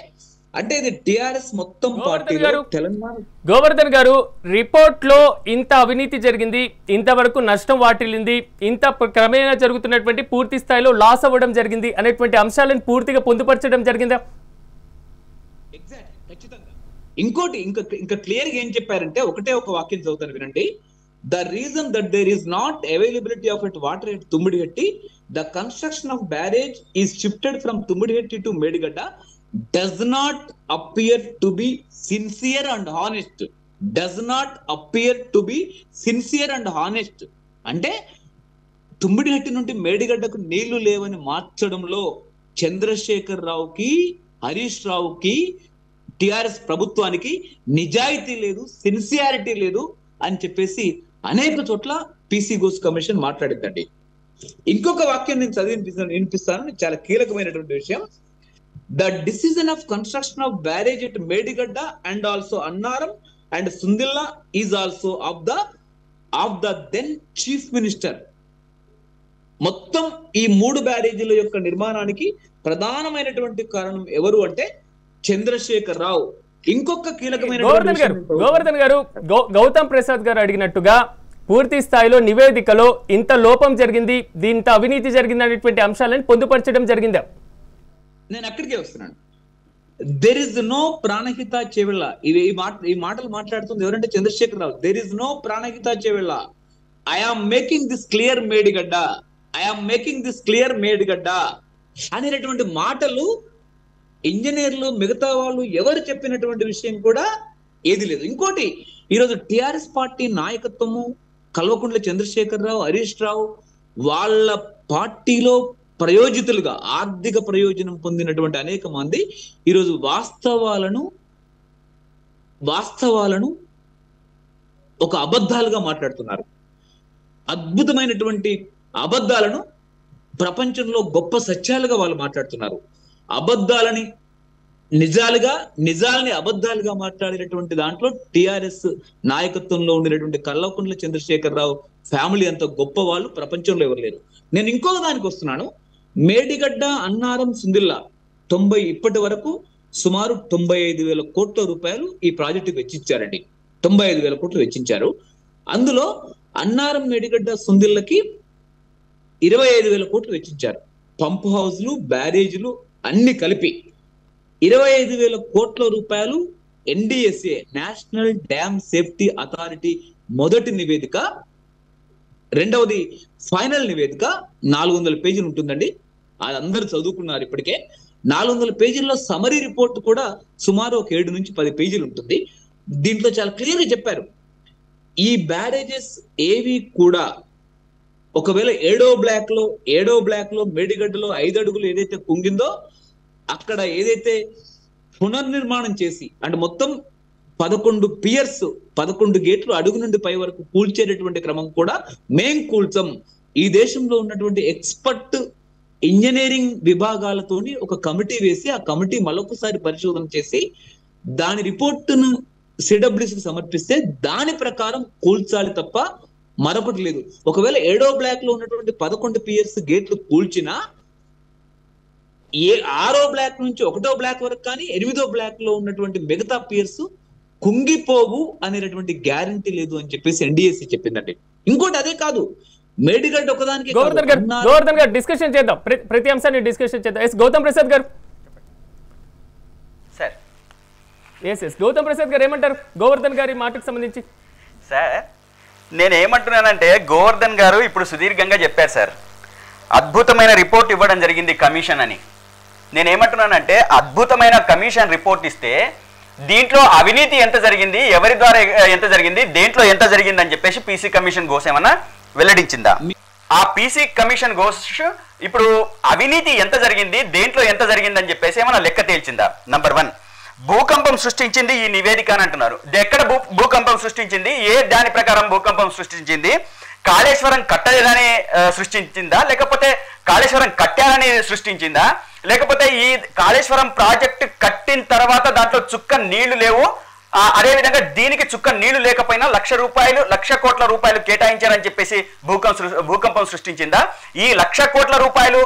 S4: అంటే ఇది టిఆర్ఎస్ మొత్తం పార్టీలో తెలంగాణ.
S1: గోవర్ధన్ గారు, రిపోర్ట్ లో ఇంత అవినీతి జరిగింది, ఇంతవరకు నష్టం వాటిల్లింది, ఇంత క్రమేణా జరుగుతున్నటువంటి పూర్తి స్థాయిలో లాస్ అవ్వడం జరిగింది అనేటువంటి అంశాలను పూర్తిగా పొందుపరచడం జరిగిందా?
S4: ఎగ్జాక్ట్, ఖచ్చితంగా. ఇంకోటి ఇంకా క్లియర్ గా ఏం చెప్పారంటే, ఒకటే ఒక వాక్యం చదువుతాను వినండి. The reason that there is not availability of it water at Tummidihatti, the construction of barrage is shifted from Tummidihatti to Medigadda does not appear to be sincere and honest. Does not appear to be sincere and honest. అంటే తుమ్మిడిహట్టి నుండి మేడిగడ్డకు నీళ్లు లేవని మార్చడంలో Chandrasekhar రావుకి, Harish రావుకి, TRS ప్రభుత్వానికి నిజాయితీ లేదు, sincerity లేదు అని చెప్పేసి అనేక చోట్ల పిసి ఘోష్ కమిషన్ మాట్లాడిందండి. ఇంకొక వాక్యం నేను చదివి వినిపిస్తాను, చాలా కీలకమైనటువంటి విషయం. The decision of construction of barrage at Medigada and also Annaram and Sundilla is also of the then Chief Minister. మొత్తం ఈ 3 బ్యారేజీల యొక్క నిర్మాణానికి ప్రధానమైనటువంటి కారణం ఎవరు అంటే చంద్రశేఖర్ రావు. ఇంకొక కీలకమైన
S1: గోవర్ధన్ గారు గౌతమ్ ప్రసాద్ గారు అడిగినట్టుగా పూర్తి స్థాయిలో నివేదికలో ఇంత లోపం జరిగింది, ఇంత అవినీతి జరిగింది అనేటువంటి అంశాలను పొందుపరచడం జరిగిందా? నేను
S4: అక్కడికే వస్తున్నాను. దెర్ ఇస్ నో ప్రాణహిత చెవిళ్ళ. ఈ మాటలు మాట్లాడుతుంది ఎవరంటే Chandrashekar Rao. There is no Pranahita చెవిళ్ళ. I am making this clear Medigadda, I am making this clear Medigadda అనేటటువంటి మాటలు ఇంజనీర్లు మిగతా వాళ్ళు ఎవరు చెప్పినటువంటి విషయం కూడా ఏది లేదు. ఇంకోటి, ఈరోజు టిఆర్ఎస్ పార్టీ నాయకత్వము, కల్వకుంట్ల చంద్రశేఖర్ రావు, హరీష్ రావు, వాళ్ళ పార్టీలో ప్రయోజితులుగా ఆర్థిక ప్రయోజనం పొందినటువంటి అనేక మంది ఈరోజు వాస్తవాలను ఒక అబద్ధాలుగా మాట్లాడుతున్నారు. అద్భుతమైనటువంటి అబద్ధాలను ప్రపంచంలో గొప్ప సత్యాలుగా వాళ్ళు మాట్లాడుతున్నారు. అబద్ధాలని నిజాలుగా, నిజాలని అబద్ధాలుగా మాట్లాడేటటువంటి దాంట్లో టిఆర్ఎస్ నాయకత్వంలో ఉండినటువంటి కల్వకుంట్ల చంద్రశేఖర్ రావు ఫ్యామిలీ అంత గొప్ప వాళ్ళు ప్రపంచంలో ఎవరు లేరు. నేను ఇంకొక దానికి వస్తున్నాను. మేడిగడ్డ, అన్నారం, సుందిల్లా ఇప్పటి వరకు సుమారు 95,000 కోట్ల రూపాయలు ఈ ప్రాజెక్టుకు వెచ్చించారండి. 95,000 కోట్లు వెచ్చించారు. అందులో అన్నారం, మేడిగడ్డ, సుందిల్లకి 25,000 కోట్లు వెచ్చించారు. పంప్ హౌస్లు, బ్యారేజ్లు అన్ని కలిపి 25,000 కోట్ల రూపాయలు NDSA, national dam safety authority మొదటి నివేదిక. రెండవది ఫైనల్ నివేదిక 400 పేజీలు ఉంటుందండి. అది అందరూ చదువుకున్నారు ఇప్పటికే. 400 పేజీల్లో సమరీ రిపోర్ట్ కూడా సుమారు ఒక 7 నుంచి 10 పేజీలు ఉంటుంది. దీంట్లో చాలా క్లియర్గా చెప్పారు, ఈ బ్యారేజెస్ ఏవి కూడా ఒకవేళ ఏడో బ్లాక్ లో మేడిగడ్డలో 5 అడుగులు ఏదైతే కుంగిందో అక్కడ ఏదైతే పునర్నిర్మాణం చేసి అంటే మొత్తం 11 పియర్స్, 11 గేట్లు అడుగు నుండి పై వరకు కూల్చేటటువంటి క్రమం కూడా మేం కూల్చం. ఈ దేశంలో ఉన్నటువంటి ఎక్స్పర్ట్ ఇంజనీరింగ్ విభాగాలతోని ఒక కమిటీ వేసి ఆ కమిటీ మరొకసారి పరిశోధన చేసి దాని రిపోర్టును సిడబ్ల్యూసీకి సమర్పిస్తే దాని ప్రకారం కూల్చాలి తప్ప మరొకటి లేదు. ఒకవేళ 7వ బ్లాక్ లో ఉన్నటువంటి 11 పియర్స్ గేట్లు కూల్చినా 6వ బ్లాక్ నుంచి 1వ బ్లాక్ వరకు కానీ 8వ బ్లాక్ లో ఉన్నటువంటి మిగతా పియర్స్ కుంగిపోవు అనేటటువంటి గ్యారంటీ లేదు అని చెప్పేసి ఎన్డీఎస్సీ చెప్పిందండి. ఇంకోటి అదే కాదు, మేడిగడ్డ ఒకదానికి
S1: గోవర్ధన్ గారు డిస్కషన్ చేద్దాం, ప్రతి అంశాన్ని డిస్కషన్ చేద్దాం. ఎస్ గౌతమ్ ప్రసాద్ గారు.
S2: సార్
S1: ఎస్ గౌతమ్ ప్రసాద్ గారు ఏమంటారు గోవర్ధన్ గారి మాటకు సంబంధించి?
S2: సార్ నేనేమంటున్నానంటే గోవర్ధన్ గారు ఇప్పుడు సుదీర్ఘంగా చెప్పారు సార్, అద్భుతమైన రిపోర్ట్ ఇవ్వడం జరిగింది కమిషన్ అని. నేనేమంటున్నానంటే అద్భుతమైన కమిషన్ రిపోర్ట్ ఇస్తే దీంట్లో అవినీతి ఎంత జరిగింది, ఎవరి ద్వారా ఎంత జరిగింది, దేంట్లో ఎంత జరిగింది అని చెప్పేసి పీసీ కమిషన్ ఘోష్ ఏమన్నా వెల్లడించిందా? ఆ పీసీ కమిషన్ ఘోష్ ఇప్పుడు అవినీతి ఎంత జరిగింది, దేంట్లో ఎంత జరిగింది అని చెప్పేసి ఏమన్నా లెక్క తేల్చిందా? నంబర్ 1, భూకంపం సృష్టించింది ఈ నివేదిక అని అంటున్నారు. ఎక్కడ భూకంపం సృష్టించింది, ఏ దాని ప్రకారం భూకంపం సృష్టించింది? కాళేశ్వరం కట్టలేదని సృష్టించిందా, లేకపోతే కాళేశ్వరం కట్టాలని సృష్టించిందా, లేకపోతే ఈ కాళేశ్వరం ప్రాజెక్టు కట్టిన తర్వాత దాంట్లో చుక్క నీళ్లు లేవు, అదేవిధంగా దీనికి చుక్క నీళ్లు లేకపోయినా 1,00,00,000 కోట్ల రూపాయలు కేటాయించారని చెప్పేసి భూకంపం సృష్టించిందా? ఈ 1,00,00,000 కోట్ల రూపాయలు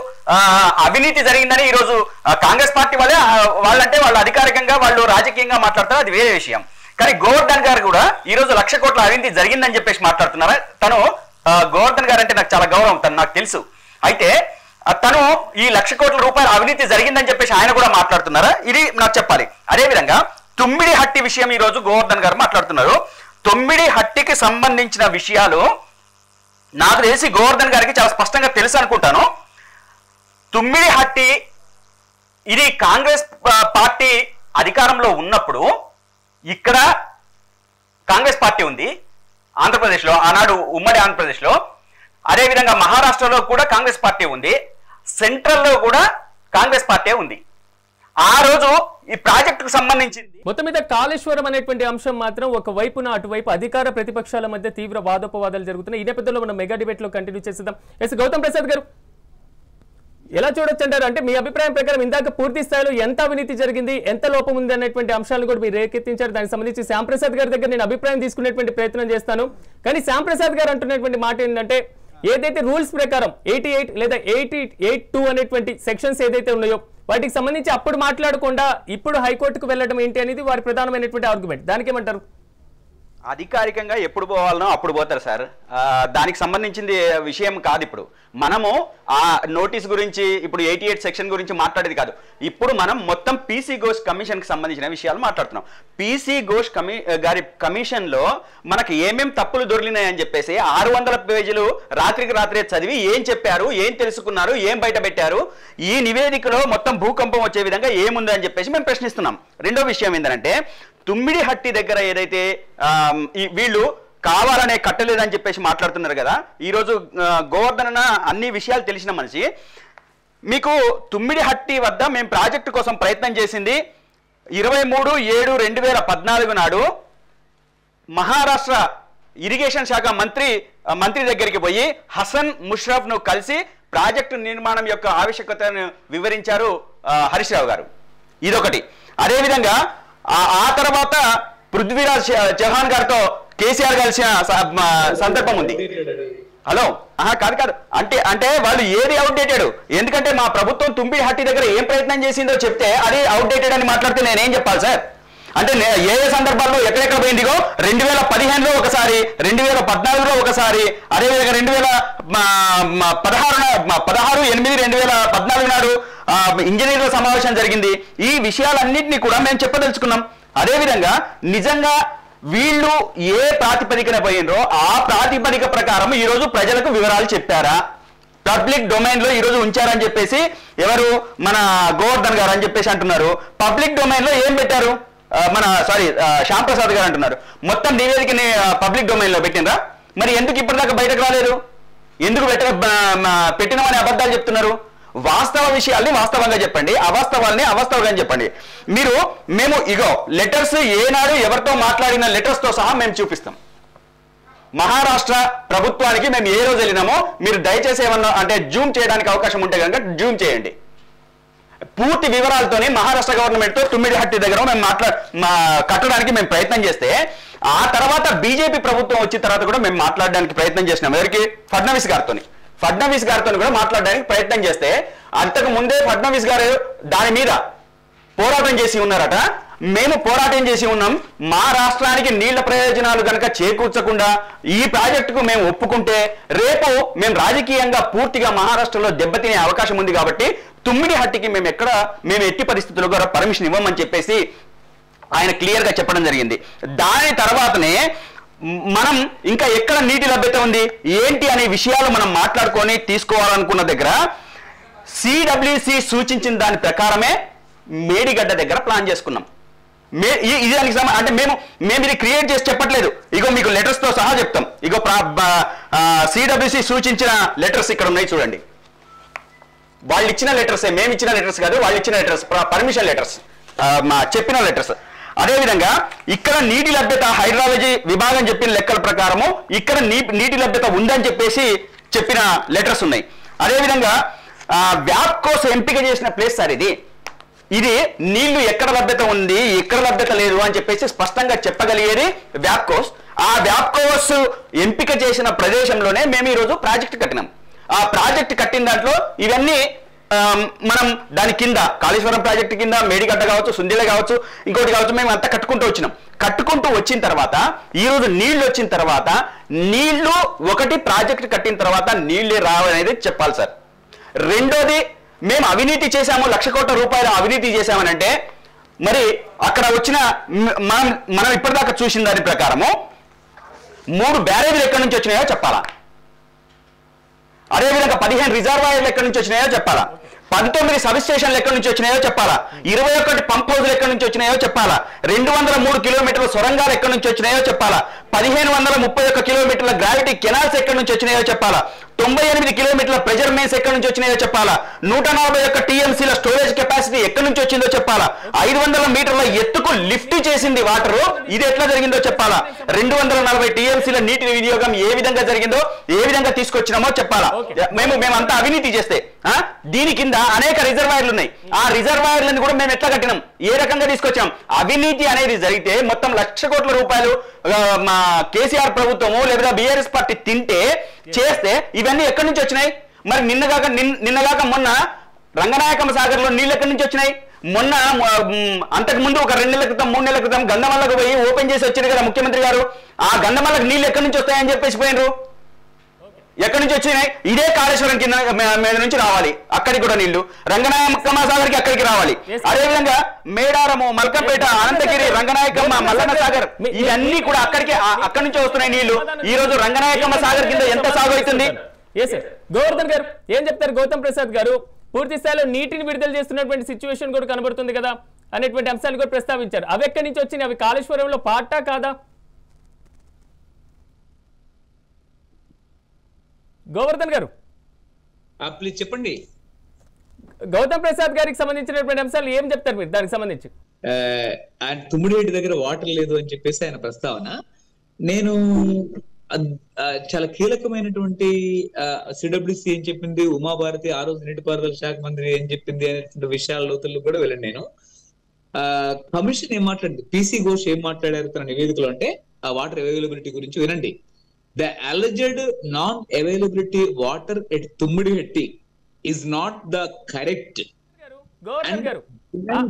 S2: అవినీతి జరిగిందని ఈరోజు కాంగ్రెస్ పార్టీ వాళ్ళంటే వాళ్ళు అధికారికంగా వాళ్ళు రాజకీయంగా మాట్లాడతారు, అది వేరే విషయం. కానీ గోవర్ధన్ గారు కూడా ఈరోజు 1,00,00,000 కోట్ల అవినీతి జరిగిందని చెప్పేసి మాట్లాడుతున్నారా? తను గోవర్ధన్ గారు అంటే నాకు చాలా గౌరవం, తను నాకు తెలుసు. అయితే తను ఈ 1,00,00,000 కోట్ల రూపాయల అవినీతి జరిగిందని చెప్పేసి ఆయన కూడా మాట్లాడుతున్నారా? ఇది నాకు చెప్పాలి. అదేవిధంగా తుమ్మిడిహట్టి విషయం ఈరోజు గోవర్ధన్ గారు మాట్లాడుతున్నారు. తుమ్మిడిహట్టికి సంబంధించిన విషయాలు నాకు తెలిసి గోవర్ధన్ గారికి చాలా స్పష్టంగా తెలుసు అనుకుంటాను. తుమ్మిడిహట్టి ఇది కాంగ్రెస్ పార్టీ అధికారంలో ఉన్నప్పుడు ఇక్కడ కాంగ్రెస్ పార్టీ ఉంది ఆంధ్రప్రదేశ్లో, ఆనాడు ఉమ్మడి ఆంధ్రప్రదేశ్లో. అదేవిధంగా మహారాష్ట్రలో కూడా కాంగ్రెస్ పార్టీ ఉంది, సెంట్రల్లో కూడా కాంగ్రెస్ పార్టీ ఉంది. ఆ రోజు ఈ ప్రాజెక్టుకు సంబంధించింది
S1: మొత్తం మీద కాళేశ్వరం అనేటువంటి అంశం మాత్రం ఒక వైపున అటువైపు అధికార ప్రతిపక్షాల మధ్య తీవ్ర వాదోపవాదాలు జరుగుతున్నాయి. ఈ నేపథ్యంలో మనం మెగా డిబేట్ లో కంటిన్యూ చేద్దాం. ఎస్ గౌతమ్ ప్రసాద్ గారు ఎలా చూడొచ్చు అంటారు? అంటే మీ అభిప్రాయం ప్రకారం ఇందాక పూర్తి స్థాయిలో ఎంత అవినీతి జరిగింది, ఎంత లోపం ఉంది అనేటువంటి అంశాలను కూడా మీరు రేకెత్తించారు. దానికి సంబంధించి శ్యాంప్రసాద్ గారి దగ్గర నేను అభిప్రాయం తీసుకునేటువంటి ప్రయత్నం చేస్తాను. కానీ శ్యాంప్రసాద్ గారు అంటున్నటువంటి మాట ఏంటంటే ఏదైతే రూల్స్ ప్రకారం 88 లేదా 82 అనేటువంటి సెక్షన్స్ ఏదైతే ఉన్నాయో వాటికి సంబంధించి అప్పుడు మాట్లాడకుండా ఇప్పుడు హైకోర్టుకు వెళ్ళడం ఏంటి అనేది వారి ప్రధానమైనటువంటి ఆర్గ్యుమెంట్. దానికి ఏమంటారు?
S2: అధికారికంగా ఎప్పుడు పోవాలనో అప్పుడు పోతారు సార్. దానికి సంబంధించింది విషయం కాదు. ఇప్పుడు మనము ఆ నోటీస్ గురించి ఇప్పుడు 88 సెక్షన్ గురించి మాట్లాడేది కాదు. ఇప్పుడు మనం మొత్తం పీసీ ఘోష్ కమిషన్కి సంబంధించిన విషయాలు మాట్లాడుతున్నాం. పీసీ ఘోష్ గారి కమిషన్లో మనకి ఏమేం తప్పులు దొరికినాయని చెప్పేసి 600 పేజీలు రాత్రికి రాత్రే చదివి ఏం చెప్పారు, ఏం తెలుసుకున్నారు, ఏం బయట పెట్టారు, ఈ నివేదికలో మొత్తం భూకంపం వచ్చే విధంగా ఏముందని చెప్పేసి మేము ప్రశ్నిస్తున్నాం. రెండో విషయం ఏంటంటే తుమ్మిడిహట్టి దగ్గర ఏదైతే వీళ్ళు కావాలనే కట్టలేదని చెప్పేసి మాట్లాడుతున్నారు కదా. ఈరోజు గోవర్ధన అన్ని విషయాలు తెలిసిన మనిషి. మీకు తుమ్మిడిహట్టి వద్ద మేము ప్రాజెక్టు కోసం ప్రయత్నం చేసింది 23/7/2014 నాడు మహారాష్ట్ర ఇరిగేషన్ శాఖ మంత్రి దగ్గరికి పోయి హసన్ ముష్రఫ్ను కలిసి ప్రాజెక్టు నిర్మాణం యొక్క ఆవశ్యకతను వివరించారు హరీష్ రావు గారు. ఇదొకటి. అదేవిధంగా ఆ తర్వాత పృథ్వీరాజ్ చౌహాన్ గారితో కేసీఆర్ కలిసిన సందర్భం ఉంది. హలో కాదు అంటే వాళ్ళు ఏది అవుట్డేటెడ్? ఎందుకంటే మా ప్రభుత్వం తుమ్మిడిహట్టి దగ్గర ఏం ప్రయత్నం చేసిందో చెప్తే అది అవుట్డేటెడ్ అని మాట్లాడితే నేనేం చెప్పాలి సార్? అంటే ఏ సందర్భాల్లో ఎక్కడెక్కడ పోయిందిగో 2015లో ఒకసారి, 2014లో ఒకసారి, అదేవిధంగా 16/8/2014 నాడు ఇంజనీర్ల సమావేశం జరిగింది. ఈ విషయాలన్నింటినీ కూడా మేము చెప్పదలుచుకున్నాం. అదేవిధంగా నిజంగా వీళ్ళు ఏ ప్రాతిపదికన పోయినరో ఆ ప్రాతిపదిక ప్రకారం ఈరోజు ప్రజలకు వివరాలు చెప్పారా? పబ్లిక్ డొమైన్ లో ఈరోజు ఉంచారని చెప్పేసి ఎవరు మన గోవర్ధన్ గారు అని చెప్పేసి అంటున్నారు. పబ్లిక్ డొమైన్ లో ఏం పెట్టారు? శ్యామ్ ప్రసాద్ గారు అంటున్నారు మొత్తం నివేదికని పబ్లిక్ డొమైన్ లో పెట్టినరా? మరి ఎందుకు ఇప్పటిదాకా బయటకు రాలేదు? ఎందుకు పెట్టినామని అబద్ధాలు చెప్తున్నారు? వాస్తవ విషయాల్ని వాస్తవంగా చెప్పండి, అవాస్తవాల్ని అవాస్తవంగా చెప్పండి. మేము ఇగో లెటర్స్ ఏనాడు ఎవరితో మాట్లాడిన లెటర్స్ తో సహా మేము చూపిస్తాం. మహారాష్ట్ర ప్రభుత్వానికి మేము ఏ రోజు వెళ్ళినామో మీరు దయచేసి ఏమన్నా అంటే జూమ్ చేయడానికి అవకాశం ఉంటే కనుక జూమ్ చేయండి. పూర్తి వివరాలతోనే మహారాష్ట్ర గవర్నమెంట్ తో తుమ్మిడిహట్టి దగ్గర మేము కట్టడానికి మేము ప్రయత్నం చేస్తే ఆ తర్వాత బీజేపీ ప్రభుత్వం వచ్చిన తర్వాత కూడా మేము మాట్లాడడానికి ప్రయత్నం చేసినాం. ఎవరికి? ఫడ్నవీస్ గారితో కూడా మాట్లాడడానికి ప్రయత్నం చేస్తే అంతకు ముందే ఫడ్నవీస్ గారు దాని మీద పోరాటం చేసి ఉన్నారట. మేము పోరాటం చేసి ఉన్నాం. మా రాష్ట్రానికి నీళ్ల ప్రయోజనాలు కనుక చేకూర్చకుండా ఈ ప్రాజెక్టుకు మేము ఒప్పుకుంటే రేపు మేము రాజకీయంగా పూర్తిగా మహారాష్ట్రలో దెబ్బతినే అవకాశం ఉంది కాబట్టి తుమ్మిడిహట్టికి మేము ఎట్టి పరిస్థితుల్లో కూడా పర్మిషన్ ఇవ్వమని చెప్పేసి ఆయన క్లియర్ గా చెప్పడం జరిగింది. దాని తర్వాతనే మనం ఇంకా ఎక్కడ నీటి లభ్యత ఉంది ఏంటి అనే విషయాలు మనం మాట్లాడుకొని తీసుకోవాలనుకున్న దగ్గర సిడబ్ల్యూసి సూచించిన దాని ప్రకారమే మేడిగడ్డ దగ్గర ప్లాన్ చేసుకున్నాం. ఇది దానికి అంటే మేము ఇది క్రియేట్ చేసి చెప్పట్లేదు. ఇగో మీకు లెటర్స్ తో సహా చెప్తాం. ఇగో సిడబ్ల్యూసి సూచించిన లెటర్స్ ఇక్కడ ఉన్నాయి చూడండి. వాళ్ళు ఇచ్చిన లెటర్సే, మేము ఇచ్చిన లెటర్స్ కాదు, వాళ్ళు ఇచ్చిన లెటర్స్, పర్మిషన్ లెటర్స్, చెప్పిన లెటర్స్. అదేవిధంగా ఇక్కడ నీటి లభ్యత హైడ్రాలజీ విభాగం చెప్పిన లెక్కల ప్రకారము ఇక్కడ నీటి లభ్యత ఉందని చెప్పేసి చెప్పిన లెటర్స్ ఉన్నాయి. అదేవిధంగా వ్యాప్కోస్ ఎంపిక చేసిన ప్లేస్ సార్ ఇది నీళ్లు ఎక్కడ లభ్యత ఉంది ఎక్కడ లభ్యత లేదు అని చెప్పేసి స్పష్టంగా చెప్పగలిగేది వ్యాప్కోస్. ఆ వ్యాప్కోస్ ఎంపిక చేసిన ప్రదేశంలోనే మేము ఈరోజు ప్రాజెక్ట్ కట్టినాం. ఆ ప్రాజెక్ట్ కట్టిన దాంట్లో ఇవన్నీ మనం దాని కింద కాళేశ్వరం ప్రాజెక్టు కింద మేడిగడ్డ కావచ్చు, సుందిల కావచ్చు, ఇంకోటి కావచ్చు, మేము అంతా కట్టుకుంటూ వచ్చిన తర్వాత ఈరోజు నీళ్లు వచ్చిన తర్వాత నీళ్లు ఒకటి ప్రాజెక్ట్ కట్టిన తర్వాత నీళ్లే రావనేది చెప్పాలి సార్. రెండోది మేము అవినీతి చేశాము, 1,00,000 కోట్ల రూపాయల అవినీతి చేశామనంటే మరి అక్కడ వచ్చిన మనం ఇప్పటిదాకా చూసిన దాని ప్రకారము 3 బ్యారేజీలు ఎక్కడి నుంచి వచ్చినాయో చెప్పాలా, అదేవిధంగా 15 రిజర్వాయర్లు ఎక్కడి నుంచి వచ్చినాయో చెప్పాలా, 19 సబ్ స్టేషన్లు ఎక్కడి నుంచి వచ్చినాయో చెప్పాలా, 21 పంప్ హౌజులు ఎక్కడి నుంచి వచ్చినాయో చెప్పాలా, 203 కిలోమీటర్ల సొరంగాలు ఎక్కడి నుంచి వచ్చినాయో చెప్పాలా, 1531 కిలోమీటర్ల గ్రావిటీ కెనాల్స్ ఎక్కడి నుంచి వచ్చినాయో చెప్పాలా, 98 కిలోమీటర్ల ప్రెజర్ మెయిన్స్ ఎక్కడి నుంచి వచ్చినాయో చెప్పాలా, 141 టీఎంసీల స్టోరేజ్ కెపాసిటీ ఎక్కడి నుంచి వచ్చిందో చెప్పాలా, 500 మీటర్ల ఎత్తుకు లిఫ్ట్ చేసింది వాటర్, ఇది ఎట్లా జరిగిందో చెప్పాలా, 240 టీఎంసీల నీటి వినియోగం ఏ విధంగా జరిగిందో, ఏ విధంగా తీసుకొచ్చినామో చెప్పాలా. మేమంతా అవినీతి చేస్తే దీని కింద అనేక రిజర్వాయర్లు ఉన్నాయి. ఆ రిజర్వాయర్లను కూడా మేము ఎట్లా కట్టినాం, ఏ రకంగా తీసుకొచ్చాం. అవినీతి అనేది జరిగితే మొత్తం 1,00,000 కోట్ల రూపాయలు మా కేసీఆర్ ప్రభుత్వము లేదా బీఆర్ఎస్ పార్టీ తింటే చేస్తే ఇవన్నీ ఎక్కడి నుంచి వచ్చినాయి? మరి నిన్నగాక మొన్న రంగనాయకమ్మ సాగర్ లో నీళ్ళు ఎక్కడి నుంచి వచ్చినాయి? మొన్న అంతకు ముందు ఒక 2 నెలల క్రితం 3 నెలల క్రితం గంధమల్లకు పోయి ఓపెన్ చేసి వచ్చారు కదా ముఖ్యమంత్రి గారు. ఆ గంధమల్లకు నీళ్ళు ఎక్కడి నుంచి వస్తాయని చెప్పేసి పోయినరు. ఎక్కడి నుంచి వచ్చినాయి? ఇదే కాళేశ్వరం కింద మీద నుంచి రావాలి, అక్కడికి కూడా నీళ్లు రంగనాయకమ్మ సాగర్ కి అక్కడికి రావాలి. అదేవిధంగా మేడారము, మల్కంపేట, అనంతగిరి, రంగనాయకమ్మ, మల్లన్న సాగర్ ఇవన్నీ కూడా అక్కడి నుంచి వస్తున్నాయి నీళ్లు. ఈ రోజు రంగనాయకమ్మ సాగర్ కింద ఎంత సాగు అవుతుంది?
S1: గోవర్ధన్ గారు ఏం చెప్తారు? గౌతమ్ ప్రసాద్ గారు పూర్తి స్థాయిలో నీటిని విడుదల చేస్తున్నటువంటి సిచ్యువేషన్ కూడా కనబడుతుంది కదా అనేటువంటి అంశాలు కూడా ప్రస్తావించారు. అవి ఎక్కడి నుంచి వచ్చినాయి? అవి కాళేశ్వరంలో పాటా కాదా? గోవర్ధన్ గారు
S4: ప్లీజ్ చెప్పండి.
S1: గౌతమ్ ప్రసాద్ గారికి సంబంధించినటువంటి అంశాలు ఏం చెప్తారు మీరు దానికి సంబంధించి?
S4: ఆయన తుమ్మిడిహెట్టి దగ్గర వాటర్ లేదు అని చెప్పేసి ఆయన ప్రస్తావన. నేను చాలా కీలకమైనటువంటి సిడబ్ల్యూసి ఏం చెప్పింది, ఉమాభారతి ఆ రోజు నీటిపారుదల శాఖ మంత్రి ఏం చెప్పింది అనేటువంటి విషయాల లోతుల్లో కూడా వెళ్ళండి. నేను కమిషన్ ఏం మాట్లాడింది, పీసీ ఘోష్ ఏం మాట్లాడారు తన నివేదికలో అంటే ఆ వాటర్ అవైలబిలిటీ గురించి వినండి. The alleged non-availability water at Tummudihetti is not the correct.
S1: Govardhan గారు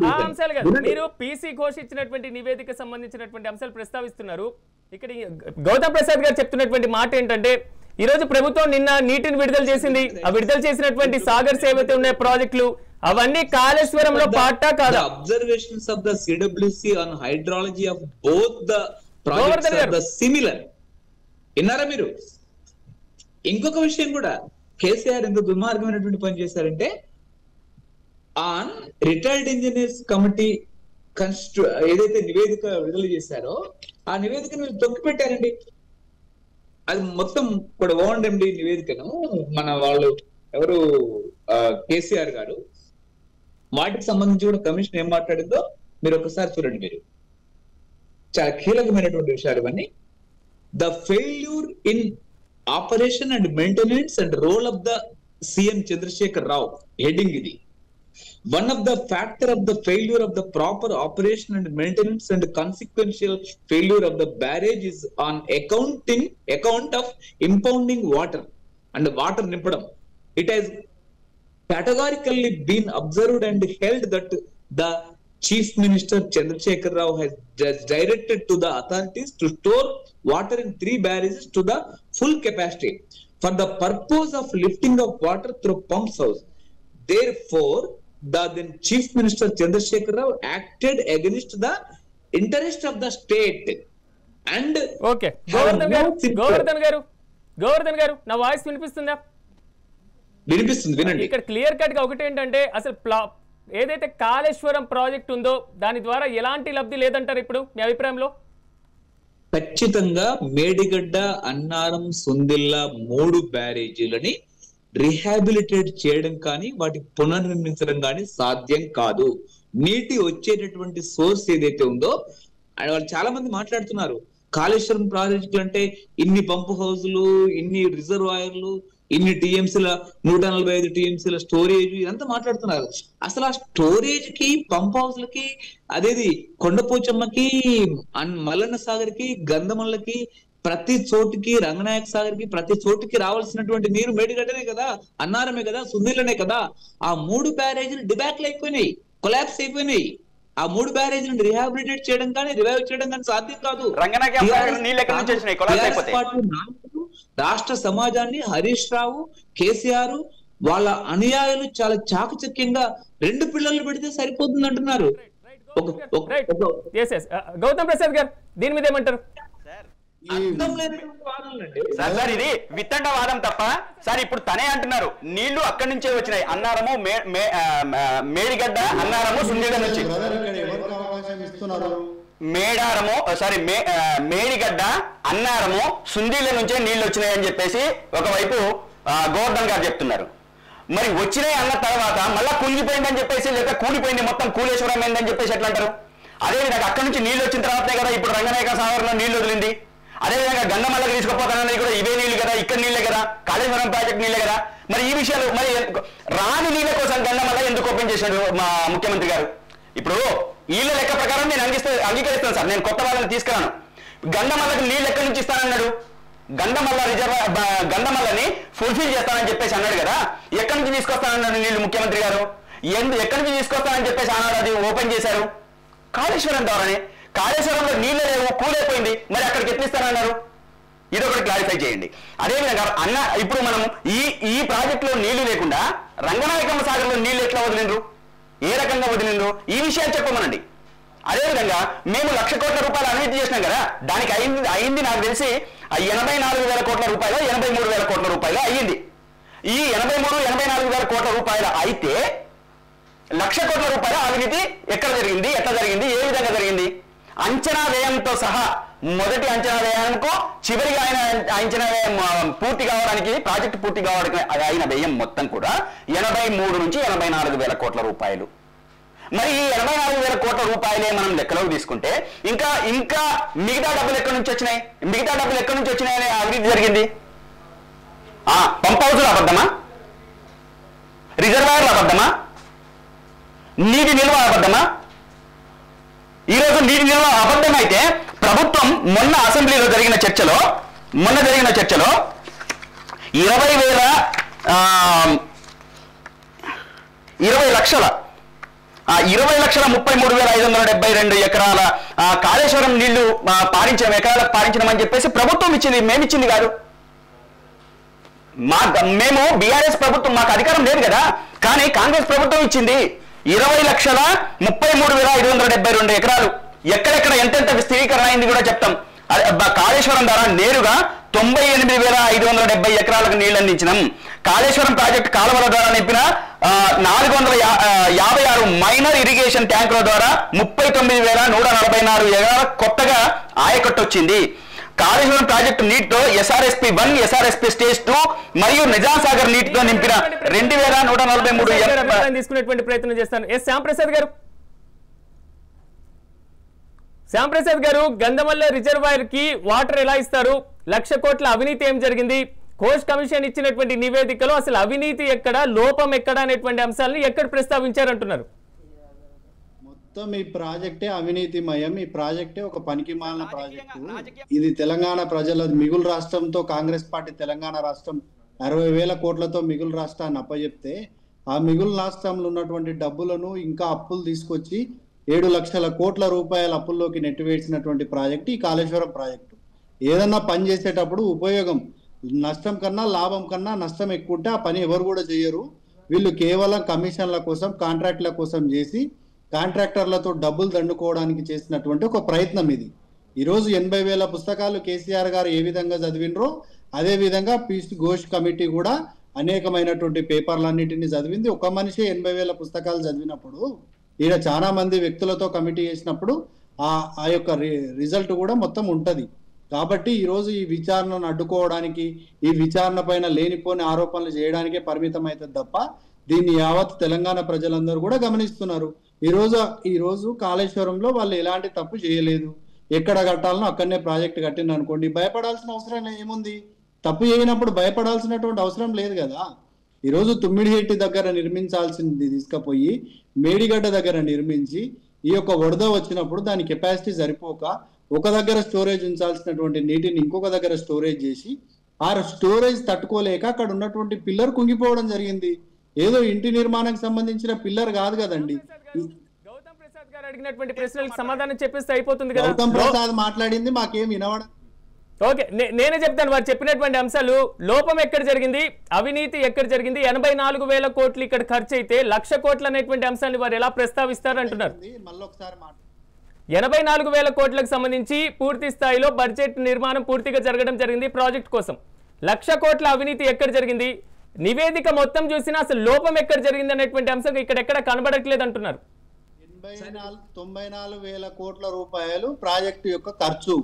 S1: ఆ అంశాలు కాదు, మీరు పీసీ ఘోష్ ఇచ్చినటువంటి నివేదిక సంబంధించినటువంటి అంశాలు ప్రస్తావిస్తున్నారు. ఇక్కడ గౌతమ్ ప్రసాద్ గారు చెప్తున్నటువంటి మాట ఏంటంటే ఈ రోజు ప్రభుత్వం నిన్న నీటిని విడుదల చేసింది. ఆ విడుదల చేసినటువంటి సాగర్స్ ఏవైతే ఉన్నాయో ప్రాజెక్టులు అవన్నీ కాళేశ్వరంలో పాటా కాదు.
S4: Observations of the CWC on hydrology of both the projects are the similar. విన్నారా మీరు? ఇంకొక విషయం కూడా, కేసీఆర్ ఎంత దుర్మార్గమైనటువంటి పని చేశారంటే ఆన్ రిటైర్డ్ ఇంజనీర్స్ కమిటీ ఏదైతే నివేదిక విడుదల చేశారో ఆ నివేదికను వీళ్ళు తొక్కిపెట్టారండి. అది మొత్తం కూడా ఓఎండి నివేదికను మన వాళ్ళు ఎవరు కేసీఆర్ గారు వాటికి సంబంధించి కూడా కమిషన్ ఏం మాట్లాడిందో మీరు ఒకసారి చూడండి. మీరు చాలా కీలకమైనటువంటి విషయాలు ఇవన్నీ. The failure in operation and maintenance and role of the CM Chandrasekhar Rao heading idi. One of the factor of the failure of the proper operation and maintenance and consequential failure of the barrage is on account of impounding water and water nimpadam. It has categorically been observed and held that the Chief Minister Chandrasekhar Rao has directed to the authorities to store water in 3 barrages to the full capacity for the purpose of lifting of water through pumps house. Therefore, the then Chief Minister Chandrasekhar Rao acted against the interest of the state. And
S1: okay, Govardhan garu, na voice వినిపిస్తుందా?
S4: వినిపిస్తుంది, వినండి.
S1: ఇక్కడ clear cut గా ఒకటి ఏంటంటే అసలు ఏదైతే Kaleshwaram project ఉందో దాని ద్వారా ఎలాంటి లబ్ధి లేదంటారు ఇప్పుడు మీ అభిప్రాయంలో?
S4: ఖచ్చితంగా మేడిగడ్డ, అన్నారం, సుందిల్ల 3 బ్యారేజీలని రిహాబిలిటేట్ చేయడం కానీ వాటి పునర్నిర్మించడం కానీ సాధ్యం కాదు. నీటి వచ్చేటటువంటి సోర్స్ ఏదైతే ఉందో వాళ్ళు చాలా మంది మాట్లాడుతున్నారు, కాళేశ్వరం ప్రాజెక్టులు అంటే ఇన్ని పంపు హౌజులు, ఇన్ని రిజర్వాయర్లు, ఇన్ని టీఎంసీల 145 టీఎంసీల స్టోరేజ్ ఇదంతా మాట్లాడుతున్నారు. అసలు ఆ స్టోరేజ్ కి, పంప్ హౌస్ లకి, అదేది కొండపోచమ్మకి, మల్లన్న సాగర్ కి, గంధమల్లకి, ప్రతి చోటుకి, రంగనాయక సాగర్ కి, ప్రతి చోటుకి రావాల్సినటువంటి నీరు మేడిగడ్డనే కదా, అన్నారమే కదా, సుందిల్లనే కదా. ఆ 3 బ్యారేజీలు డిబాక్లు అయిపోయినాయి, కొలాప్స్ అయిపోయినాయి. ఆ 3 బ్యారేజీలను రిహాబిలిటేట్ చేయడం కానీ రివైవ్ చేయడం కానీ సాధ్యం కాదు. రాష్ట్ర సమాజాన్ని హరీష్ రావు, కేసీఆర్ వాళ్ళ అనుయాయులు చాలా చాకచక్యంగా 2 పిల్లలు పెడితే సరిపోతుంది అంటున్నారు.
S1: గౌతమ్ ప్రసాద్ గారు దీని మీద ఏమంటారు?
S2: సార్ ఇది విత్తండ వాదం తప్ప సార్. ఇప్పుడు తనే అంటున్నారు నీళ్లు అక్కడి నుంచే వచ్చినాయి, అన్నారము, మేడిగడ్డ, అన్నారము, సుందిల్ల నుంచి. మేడిగడ్డ, అన్నారము, సుందిల్ల నుంచే నీళ్లు వచ్చినాయి అని చెప్పేసి ఒకవైపు గోవర్ధన్ గారు చెప్తున్నారు. మరి వచ్చినాయి అన్న తర్వాత మళ్ళా కూలిపోయిందని చెప్పేసి, లేదా కూలిపోయింది మొత్తం కూలేశ్వరం అయిందని చెప్పేసి ఎట్లా అంటారు? అదేవిధంగా అక్కడి నుంచి నీళ్లు వచ్చిన తర్వాతే కదా ఇప్పుడు రంగనాయక సాగర్లో నీళ్లు వదిలింది. అదేవిధంగా గంగమల్లకి తీసుకుపోతానన్నది కూడా ఇవే నీళ్లు కదా, ఇక్కడ నీళ్లే కదా, కాళేశ్వరం ప్రాజెక్ట్ నీళ్లే కదా. మరి ఈ విషయాలు మరి రాని నీళ్ళ కోసం గంగమల్ల ఎందుకు ఓపెన్ చేశాడు మా ముఖ్యమంత్రి గారు? ఇప్పుడు వీళ్ళ లెక్క ప్రకారం నేను అంగీకరిస్తాను సార్, నేను కొత్త వాళ్ళని తీసుకురాను. గండమల్లకి నీళ్ళు ఎక్కడి నుంచి ఇస్తానన్నాడు? గండమల్లని ఫుల్ఫిల్ చేస్తానని చెప్పేసి అన్నాడు కదా, ఎక్కడి నుంచి తీసుకొస్తానన్నాడు నీళ్లు ముఖ్యమంత్రి గారు? ఎక్కడి నుంచి తీసుకొస్తానని చెప్పేసి అన్నాడు, అది ఓపెన్ చేశారు కాళేశ్వరం ద్వారానే. కాళేశ్వరంలో నీళ్ళు లేవు, కూలైపోయింది, మరి అక్కడికి ఎట్లిస్తానన్నారు? ఇదొకటి క్లారిఫై చేయండి. అదేవిధంగా అన్న, ఇప్పుడు మనం ఈ ప్రాజెక్టులో నీళ్లు లేకుండా రంగనాయకమ్మ సాగర్లో నీళ్లు ఎట్లా వదిలిండ్రు, ఏ రకంగా వదిలిండ్రు, ఈ విషయాలు చెప్పమనండి. అదేవిధంగా మేము 1,00,000 కోట్ల రూపాయలు అవినీతి చేసినాం కదా, దానికి అయింది నాకు తెలిసి 84,000 కోట్ల రూపాయలు 83,000 కోట్ల రూపాయలు అయ్యింది. ఈ 84,000 కోట్ల రూపాయలు అయితే 1,00,000 కోట్ల రూపాయల అవినీతి ఎక్కడ జరిగింది, ఎట్లా జరిగింది, ఏ విధంగా జరిగింది? అంచనా వ్యయంతో సహా మొదటి అంచనా వ్యయానికి చివరిగా అంచనా వ్యయం పూర్తి కావడానికి, ప్రాజెక్టు పూర్తి కావడానికి అయిన వ్యయం మొత్తం కూడా 83 నుంచి 84,000 కోట్ల రూపాయలు. మరి ఈ 84,000 కోట్ల రూపాయలే మనం లెక్కలోకి తీసుకుంటే ఇంకా మిగతా డబ్బులు ఎక్కడి నుంచి వచ్చినాయి? మిగతా డబ్బులు ఎక్కడి నుంచి వచ్చినాయనే అవినీతి జరిగింది? పంప్ హౌసులు అబద్ధమా? రిజర్వాయర్లు అబద్ధమా? నీటి నిల్వ అబద్ధమా? ఈరోజు నీటి నిల్వ అబద్ధమైతే ప్రభుత్వం మొన్న అసెంబ్లీలో జరిగిన చర్చలో 20,33,572 ఎకరాల కాళేశ్వరం నీళ్లు ఎకరాలకు పారించమని చెప్పేసి ప్రభుత్వం ఇచ్చింది, మేమిచ్చింది కాదు. మేము బీఆర్ఎస్ ప్రభుత్వం, మాకు అధికారం లేదు కదా, కానీ కాంగ్రెస్ ప్రభుత్వం ఇచ్చింది 20,33,572 ఎకరాలు. ఎక్కడెక్కడ ఎంతెంత విస్తీర్ణీకరణ అయింది కూడా చెప్తాం. కాళేశ్వరం ద్వారా నేరుగా 98,570 ఎకరాలకు నీళ్లు అందించినాం. కాళేశ్వరం ప్రాజెక్టు కాలువల ద్వారా నింపిన 456 మైనర్ ఇరిగేషన్ ట్యాంకుల ద్వారా 39,144 ఎకరాలకు కొత్తగా ఆయకట్టు వచ్చింది. కాళేశ్వరం ప్రాజెక్టు నీటితో SRSP 1, SRSP స్టేజ్ 2 మరియు నిజాం సాగర్ నీటితో నింపిన 2,143
S1: తీసుకునేటువంటి ప్రయత్నం చేస్తాను. శ్యాంప్రసాద్ గారు, గంధమల్ల రిజర్వాయర్ కి వాటర్ ఎలా ఇస్తారు? 1,00,000 కోట్ల అవినీతి ఏం జరిగింది? కోస్ట్ కమిషన్ ఇచ్చినటువంటి నివేదికలో అసలు అవినీతి ఎక్కడ, లోపం ఎక్కడ అనేటువంటి అంశాలను ఎక్కడ ప్రస్తావించారంటున్నారు?
S3: మొత్తం ఈ ప్రాజెక్టే అవినీతిమయం. ఈ ప్రాజెక్టే ఒక పనికిమాలిన ప్రాజెక్టు. ఇది తెలంగాణ ప్రజల మిగులు రాష్ట్రంతో కాంగ్రెస్ పార్టీ తెలంగాణ రాష్ట్రం 60,000 కోట్లతో మిగులు రాష్ట్రాన్ని అప్పచెప్తే ఆ మిగులు రాష్ట్రంలో ఉన్నటువంటి డబ్బులను ఇంకా అప్పులు తీసుకొచ్చి 7 లక్షల కోట్ల రూపాయల అప్పుల్లోకి నెట్టివేసినటువంటి ప్రాజెక్టు ఈ కాళేశ్వరం ప్రాజెక్టు. ఏదన్నా పని చేసేటప్పుడు ఉపయోగం నష్టం కన్నా లాభం కన్నా నష్టం ఎక్కువ ఉంటే ఆ పని ఎవరు కూడా చేయరు. వీళ్ళు కేవలం కమిషన్ల కోసం, కాంట్రాక్ట్ల కోసం చేసి కాంట్రాక్టర్లతో డబ్బులు దండుకోవడానికి చేసినటువంటి ఒక ప్రయత్నం ఇది. ఈరోజు 80,000 పుస్తకాలు కేసీఆర్ గారు ఏ విధంగా చదివినరో అదే విధంగా పీస్ ఘోష్ కమిటీ కూడా అనేకమైనటువంటి పేపర్లన్నిటిని చదివింది. ఒక మనిషి 80,000 పుస్తకాలు చదివినప్పుడు ఈడ చాలా మంది వ్యక్తులతో కమిటీ చేసినప్పుడు ఆ యొక్క రిజల్ట్ కూడా మొత్తం ఉంటది. కాబట్టి ఈరోజు ఈ విచారణను అడ్డుకోవడానికి, ఈ విచారణ పైన లేనిపోని ఆరోపణలు చేయడానికే పరిమితం అవుతుంది తప్ప దీన్ని యావత్ తెలంగాణ ప్రజలందరూ కూడా గమనిస్తున్నారు. ఈరోజు కాళేశ్వరంలో వాళ్ళు ఎలాంటి తప్పు చేయలేదు. ఎక్కడ కట్టాలనో అక్కడనే ప్రాజెక్ట్ కట్టింది అనుకోండి, భయపడాల్సిన అవసరం ఏముంది? తప్పు చేయనప్పుడు భయపడాల్సినటువంటి అవసరం లేదు కదా. ఈరోజు తుమ్మిడిహెట్టి దగ్గర నిర్మించాల్సింది తీసుకుపోయి మేడిగడ్డ దగ్గర నిర్మించి ఈ యొక్క వరద వచ్చినప్పుడు దాని కెపాసిటీ సరిపోక ఒక దగ్గర స్టోరేజ్ ఉంచాల్సినటువంటి నీటిని ఇంకొక దగ్గర స్టోరేజ్ చేసి ఆ స్టోరేజ్ తట్టుకోలేక అక్కడ ఉన్నటువంటి పిల్లర్ కుంగిపోవడం జరిగింది. ఏదో ఇంటి నిర్మాణానికి సంబంధించిన పిల్లర్ కాదు కదండి.
S1: గౌతమ్ ప్రసాద్ గారు అడిగినటువంటి ప్రశ్నలకు సమాధానం చెప్పేస్తే అయిపోతుంది కదా.
S3: గౌతమ్ ప్రసాద్ మాట్లాడింది మాకేం వినవడం.
S1: ఓకే, నేనే చెప్తాను. వారు చెప్పినటువంటి అంశాలు, లోపం ఎక్కడ జరిగింది, అవినీతి ఎక్కడ జరిగింది, 84,000 కోట్లు ఇక్కడ ఖర్చు అయితే 1,00,000 కోట్లు అనేటువంటి అంశాన్ని వారు ఎలా ప్రస్తావిస్తారు అంటున్నారు. 84,000 కోట్లకు సంబంధించి పూర్తి స్థాయిలో బడ్జెట్ నిర్మాణం పూర్తిగా జరగడం జరిగింది ప్రాజెక్ట్ కోసం. 1,00,000 కోట్ల అవినీతి ఎక్కడ జరిగింది, నివేదిక మొత్తం చూసినా అసలు లోపం ఎక్కడ జరిగింది అనేటువంటి అంశం ఇక్కడ ఎక్కడ కనబడట్లేదు అంటున్నారు.
S3: 94,000 కోట్ల రూపాయలు ప్రాజెక్టు యొక్క ఖర్చు,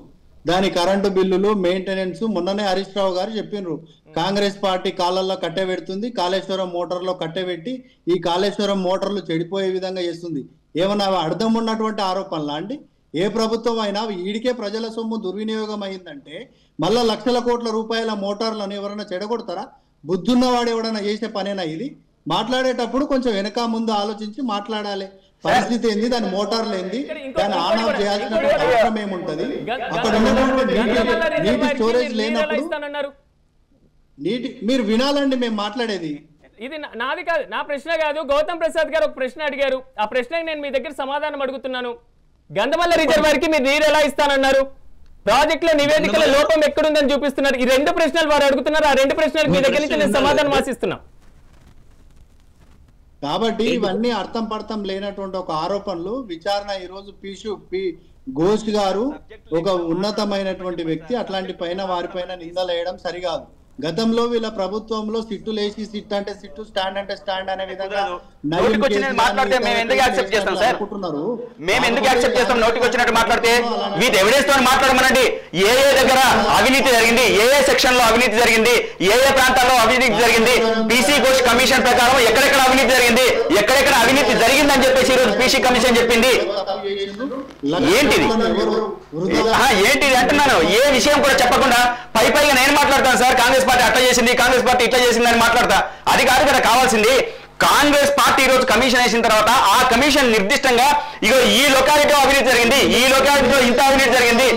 S3: దాని కరెంటు బిల్లులు, మెయింటెనెన్స్. మొన్ననే హరీష్ రావు గారు చెప్పినారు, కాంగ్రెస్ పార్టీ కాళ్ళల్లో కట్టెబెడుతుంది, కాళేశ్వరం మోటార్లో కట్టెబెట్టి ఈ కాళేశ్వరం మోటార్లు చెడిపోయే విధంగా చేస్తుంది. ఏమన్నా అర్థం ఉన్నటువంటి ఆరోపణలా అండి? ఏ ప్రభుత్వం అయినా ఈడికే ప్రజల సొమ్ము దుర్వినియోగం అయిందంటే మళ్ళా 1,00,000 కోట్ల రూపాయల మోటార్లను ఎవరైనా చెడగొడతారా? బుద్ధున్నవాడు ఎవడన్నా చేసే పనేనా ఇది? మాట్లాడేటప్పుడు కొంచెం వెనక ముందు ఆలోచించి మాట్లాడాలి. పరిస్థితి ఏంది, దాని మోటార్లు ఏంది, దాన్ని ఆన్ ఆఫ్ చేయాల్సినటువంటి అవసరం ఏముంటది, అక్కడ ఉన్నటువంటి నీటి స్టోరేజ్ లేనప్పుడు మీరు వినాలండి మేము మాట్లాడేది.
S1: ఇది నాది కాదు, నా ప్రశ్న కాదు. గౌతమ్ ప్రసాద్ గారు ఒక ప్రశ్న అడిగారు, ఆ ప్రశ్నకి నేను మీ దగ్గర సమాధానం అడుగుతున్నాను. గంధమల్ల రిజర్వాయర్ కి మీరు నీరు ఎలా ఇస్తానన్నారు? ప్రాజెక్ట్ లో నివేదికల లోపం ఎక్కడుందని చూపిస్తున్నారు. ఈ రెండు ప్రశ్నలు వారు అడుగుతున్నారు. ఆ రెండు ప్రశ్నలకు మీ దగ్గర నుంచి నేను సమాధానం ఆశిస్తున్నా.
S3: కాబట్టి ఇవన్నీ అర్థం పర్థం లేనటువంటి ఒక ఆరోపణలు. విచారణ ఈ రోజు ఘోష్ గారు ఒక ఉన్నతమైనటువంటి వ్యక్తి, అట్లాంటి పైన వారిపైన నిందలేయడం సరికాదు. గతంలో వీళ్ళ ప్రభుత్వంలో సిట్టు లేచి సిట్ అంటే సిట్టు, స్టాండ్ అంటే స్టాండ్ అనే విధంగా
S2: నోటికి వచ్చినట్టు మాట్లాడితే మేము ఎందుకు యాక్సెప్ట్ చేస్తాం సార్? మేము ఎందుకు యాక్సెప్ట్ చేస్తాం? నోటికి వచ్చినట్టు మాట్లాడితే విత్ ఎవిడెన్స్ తో మాట్లాడమనండి. ఏ దగ్గర అవినీతి జరిగింది, ఏ సెక్షన్ లో అవినీతి జరిగింది, ఏ ప్రాంతాల్లో అవినీతి జరిగింది, పీసీ ఘోష్ కమిషన్ ప్రకారం ఎక్కడెక్కడ అవినీతి జరిగింది, ఎక్కడెక్కడ అవినీతి జరిగిందని చెప్పేసి ఈరోజు పీసీ కమిషన్ చెప్పింది. ఏంటిది ఏంటిది అంటున్నాను. ఏ విషయం కూడా చెప్పకుండా పైగా నేను మాట్లాడతాను సార్, కాంగ్రెస్ పార్టీ అట్లా చేసింది, కాంగ్రెస్ పార్టీ ఇట్లా చేసింది అని మాట్లాడతా. అది కాదు కదా కావాల్సింది. కాంగ్రెస్ పార్టీ ఈ రోజు కమిషన్ వేసిన తర్వాత ఆ కమిషన్ నిర్దిష్టంగా ఇగో ఈ లొకాలిటీలో అవినీతి జరిగింది, ఈ లొకాలిటీలో ఇంత అవినీతి జరిగింది,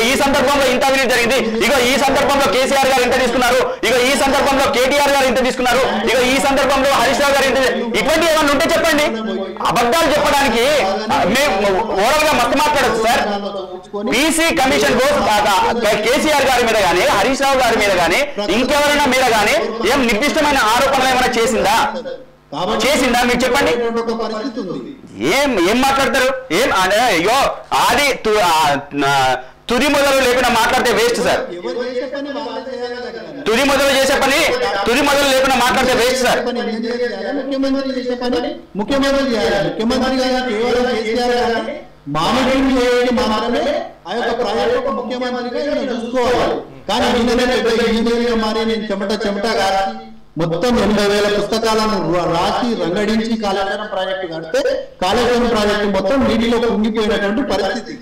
S2: ఈ సందర్భంలో ఇంత అవినీతి జరిగింది, ఇగో ఈ సందర్భంలో కేసీఆర్ గారు ఇంత తీసుకున్నారు, ఇగో ఈ సందర్భంలో కేటీఆర్ గారు ఇంత తీసుకున్నారు, ఇగో ఈ సందర్భంలో హరీష్ రావు గారు ఇంత, ఇటువంటి ఏమన్నా ఉంటే చెప్పండి. అబద్ధాలు చెప్పడానికి మేము ఓవరాల్ గా మస్తు మాట్లాడచ్చు సార్. పీసీ కమిషన్ కేసీఆర్ గారి మీద కానీ, హరీష్ రావు గారి మీద కానీ, ఇంకెవరైనా మీద కానీ ఏం నిర్దిష్టమైన ఆరోపణలు ఏమైనా చేసిందా మీరు చెప్పండి. ఏం మాట్లాడతారు? ఏం అయ్యో అది తుది మొదలు లేకుండా మాట్లాడితే వేస్ట్ సార్. తుది మొదలు లేకుండా మాట్లాడితే వేస్ట్ సార్.
S3: మానిటరింగ్ చేయడానికి మాత్రమే ఆ యొక్క ప్రాజెక్ట్ ముఖ్యమంత్రిగా చూసుకోవాలి. కానీ ఇంజనీరింగ్ మారి నేను చెమట కాసి మొత్తం 80,000 పుస్తకాలను రాసి రంగడించి కాళేశ్వరం ప్రాజెక్టు కడితే కాళేశ్వరం ప్రాజెక్టు మొత్తం నీటిలో కుంగిపోయినటువంటి పరిస్థితి.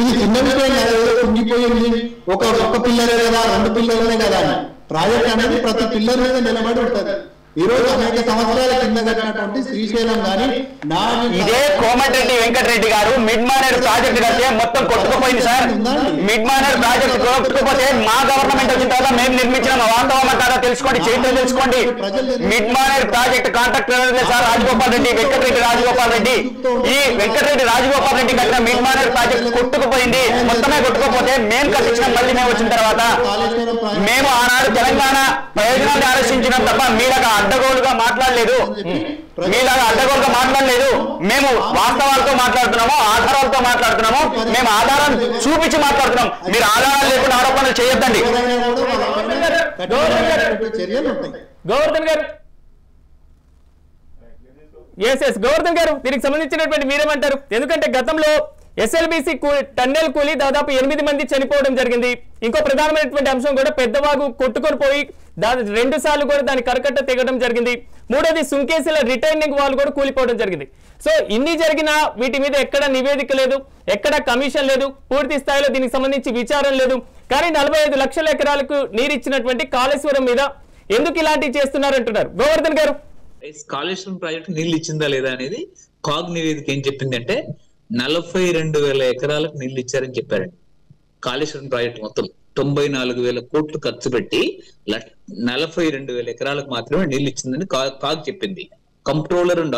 S3: ఇది చిన్న విషయం కుంగిపోయింది, ఒక పిల్లరే కదా, 2 పిల్లలనే కదా అని. ప్రాజెక్ట్ అనేది ప్రతి పిల్లల మీద నిలబడి ఉంటుంది. ఈ రోజు అనేక సంవత్సరాల కింద కట్టినటువంటి శ్రీశైలం గాని
S2: ఇదే కోమటిరెడ్డి వెంకటరెడ్డి గారు మిడ్ మానేర్ ప్రాజెక్ట్ కడితే మొత్తం కొట్టుకుపోయింది సార్. మిడ్ మానేర్ ప్రాజెక్ట్ కొట్టుకుపోతే మా గవర్నమెంట్ వచ్చిన తర్వాత మేము నిర్మించిన వాస్తవం అంటారా తెలుసుకోండి, చరిత్ర తెలుసుకోండి. Mid Maner project contractor sir Rajagopal Reddy, Venkat Reddy Rajagopal Reddy. ఈ వెంకటరెడ్డి రాజగోపాల్ రెడ్డి కట్టిన మిడ్ మానేర్ ప్రాజెక్ట్ కొట్టుకుపోయింది. మొత్తమే కొట్టుకుపోతే మేము కట్టించిన మళ్ళీ మేము వచ్చిన తర్వాత మేము ఆనాడు తెలంగాణ ప్రయోజనాన్ని ఆలోచించడం తప్ప మీలాగా అడ్డగోలుగా మాట్లాడలేదు. మేము వాస్తవాలతో మాట్లాడుతున్నాము, ఆధారాలతో మాట్లాడుతున్నాము. మేము ఆధారాలు చూపించి మాట్లాడుతున్నాం. మీరు ఆధారాలు లేకుండా ఆరోపణలు చేయొద్దండి.
S1: గోవర్ధన్ గారు, గోవర్ధన్ గారు దీనికి సంబంధించినటువంటి మీరేమంటారు? ఎందుకంటే గతంలో ఎస్ఎల్బిసి టన్నెల్ కూలి దాదాపు 8 మంది చనిపోవడం జరిగింది. ఇంకో ప్రధానమైనటువంటి అంశం కూడా పెద్దవాగు కొట్టుకొని పోయి 2 సార్లు కూడా దాని కరకట్ట తెగడం జరిగింది. మూడోది సుంకేసుల రిటైనింగ్ వాల్ కూడా కూలిపోవడం జరిగింది. సో ఇన్ని జరిగినా వీటి మీద ఎక్కడ నివేదిక లేదు, ఎక్కడ కమిషన్ లేదు, పూర్తి స్థాయిలో దీనికి సంబంధించి విచారం లేదు. కానీ 45 లక్షల ఎకరాలకు నీరిచ్చినటువంటి కాళేశ్వరం మీద ఎందుకు ఇలాంటివి చేస్తున్నారంటున్నారు గోవర్ధన్ గారు.
S4: కాళేశ్వరం ప్రాజెక్టు నీళ్లు ఇచ్చిందా లేదా అనేది కాగ్ నివేదిక ఏం చెప్పిందంటే 42,000 ఎకరాలకు నీళ్లు ఇచ్చారని చెప్పారండి. కాళేశ్వరం ప్రాజెక్టు మొత్తం 94,000 కోట్లు ఖర్చు పెట్టి 42,000 ఎకరాలకు మాత్రమే నీళ్లు ఇచ్చిందని కాగ్ చెప్పింది. కంప్ట్రోలర్ అండ్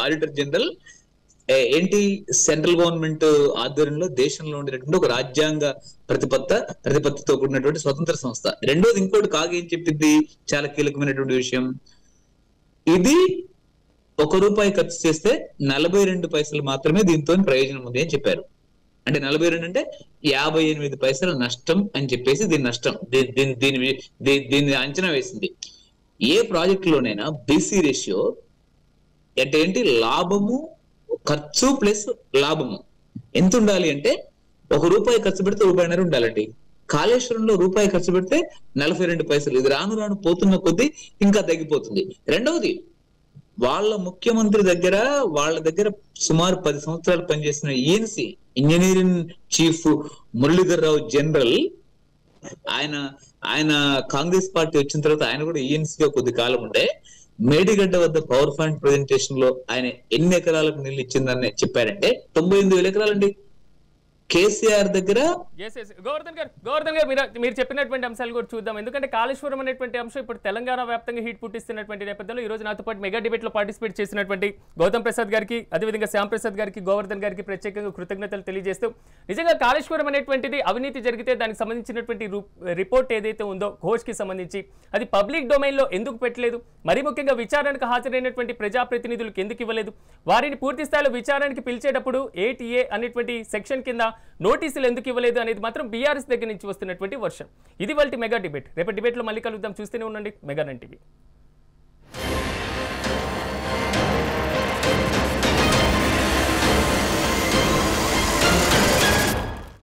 S4: ఆడిటర్ జనరల్ ఏంటి సెంట్రల్ గవర్నమెంట్ ఆధ్వర్యంలో దేశంలో ఉండేటువంటి ఒక రాజ్యాంగ ప్రతిపత్తితో కూడినటువంటి స్వతంత్ర సంస్థ. రెండోది ఇంకోటి కాగ్ ఏం చెప్పింది, చాలా కీలకమైనటువంటి విషయం, ఇది ₹1 ఖర్చు చేస్తే 42 పైసలు మాత్రమే దీంతో ప్రయోజనం ఉంది అని చెప్పారు. అంటే 42 అంటే 58 పైసల నష్టం అని చెప్పేసి దీని నష్టం దీన్ని అంచనా వేసింది. ఏ ప్రాజెక్ట్ లోనైనా బీసీ రేషియో అంటే ఏంటి, లాభము ఖర్చు ప్లస్ లాభము ఎంత ఉండాలి అంటే ₹1 ఖర్చు పెడితే ₹1.5 ఉండాలండి. కాళేశ్వరంలో ₹1 ఖర్చు పెడితే 42 పైసలు. ఇది రాను రాను పోతున్న కొద్దీ ఇంకా తగ్గిపోతుంది. రెండవది, వాళ్ళ ముఖ్యమంత్రి దగ్గర సుమారు 10 సంవత్సరాలు పనిచేసిన ENC engineering chief Muralidhar Rao general, ఆయన కాంగ్రెస్ పార్టీ వచ్చిన తర్వాత ఆయన కూడా ఈఎన్సీగా కొద్ది కాలం ఉండే, మేడిగడ్డ వద్ద పవర్ పాయింట్ ప్రెజెంటేషన్ లో ఆయన ఎన్ని ఎకరాలకు నీళ్లు ఇచ్చిందని చెప్పారంటే 98,000 ఎకరాలండి. కేసీఆర్ దగ్గర
S1: గోవర్ధన్ గారు మీరు చెప్పినటువంటి అంశాలు కూడా చూద్దాం. ఎందుకంటే కాళేశ్వరం అనేటువంటి అంశం ఇప్పుడు తెలంగాణ వ్యాప్తంగా హీట్ పుట్టిస్తున్నటువంటి నేపథ్యంలో ఈ రోజు నాతో పాటు మెగా డిబేట్ లో పార్టిసిపేట్ చేసినటువంటి గౌతమ్ ప్రసాద్ గారికి, అదేవిధంగా శ్యామ్ ప్రసాద్ గారికి, గోవర్ధన్ గారికి ప్రత్యేకంగా కృతజ్ఞతలు తెలియజేస్తూ, నిజంగా కాళేశ్వరం అనేటువంటిది అవినీతి జరిగితే దానికి సంబంధించినటువంటి రిపోర్ట్ ఏదైతే ఉందో ఘోష్ కి సంబంధించి అది పబ్లిక్ డొమైన్ లో ఎందుకు పెట్టలేదు, మరీ ముఖ్యంగా విచారణకు హాజరైనటువంటి ప్రజాప్రతినిధులకు ఎందుకు ఇవ్వలేదు, వారిని పూర్తి స్థాయిలో విచారణకి పిలిచేటప్పుడు ATA అనేటువంటి సెక్షన్ కింద నోటీసులు ఎందుకు ఇవ్వలేదు అనేది మాత్రం బీఆర్ఎస్ దగ్గర నుంచి వస్తున్నటువంటి వర్షం. ఇది వాళ్ళ మెగా డిబేట్. రేపటి డిబేట్లో మళ్ళీ కలుద్దాం. చూస్తూనే ఉండండి మెగా 9 టీవీ.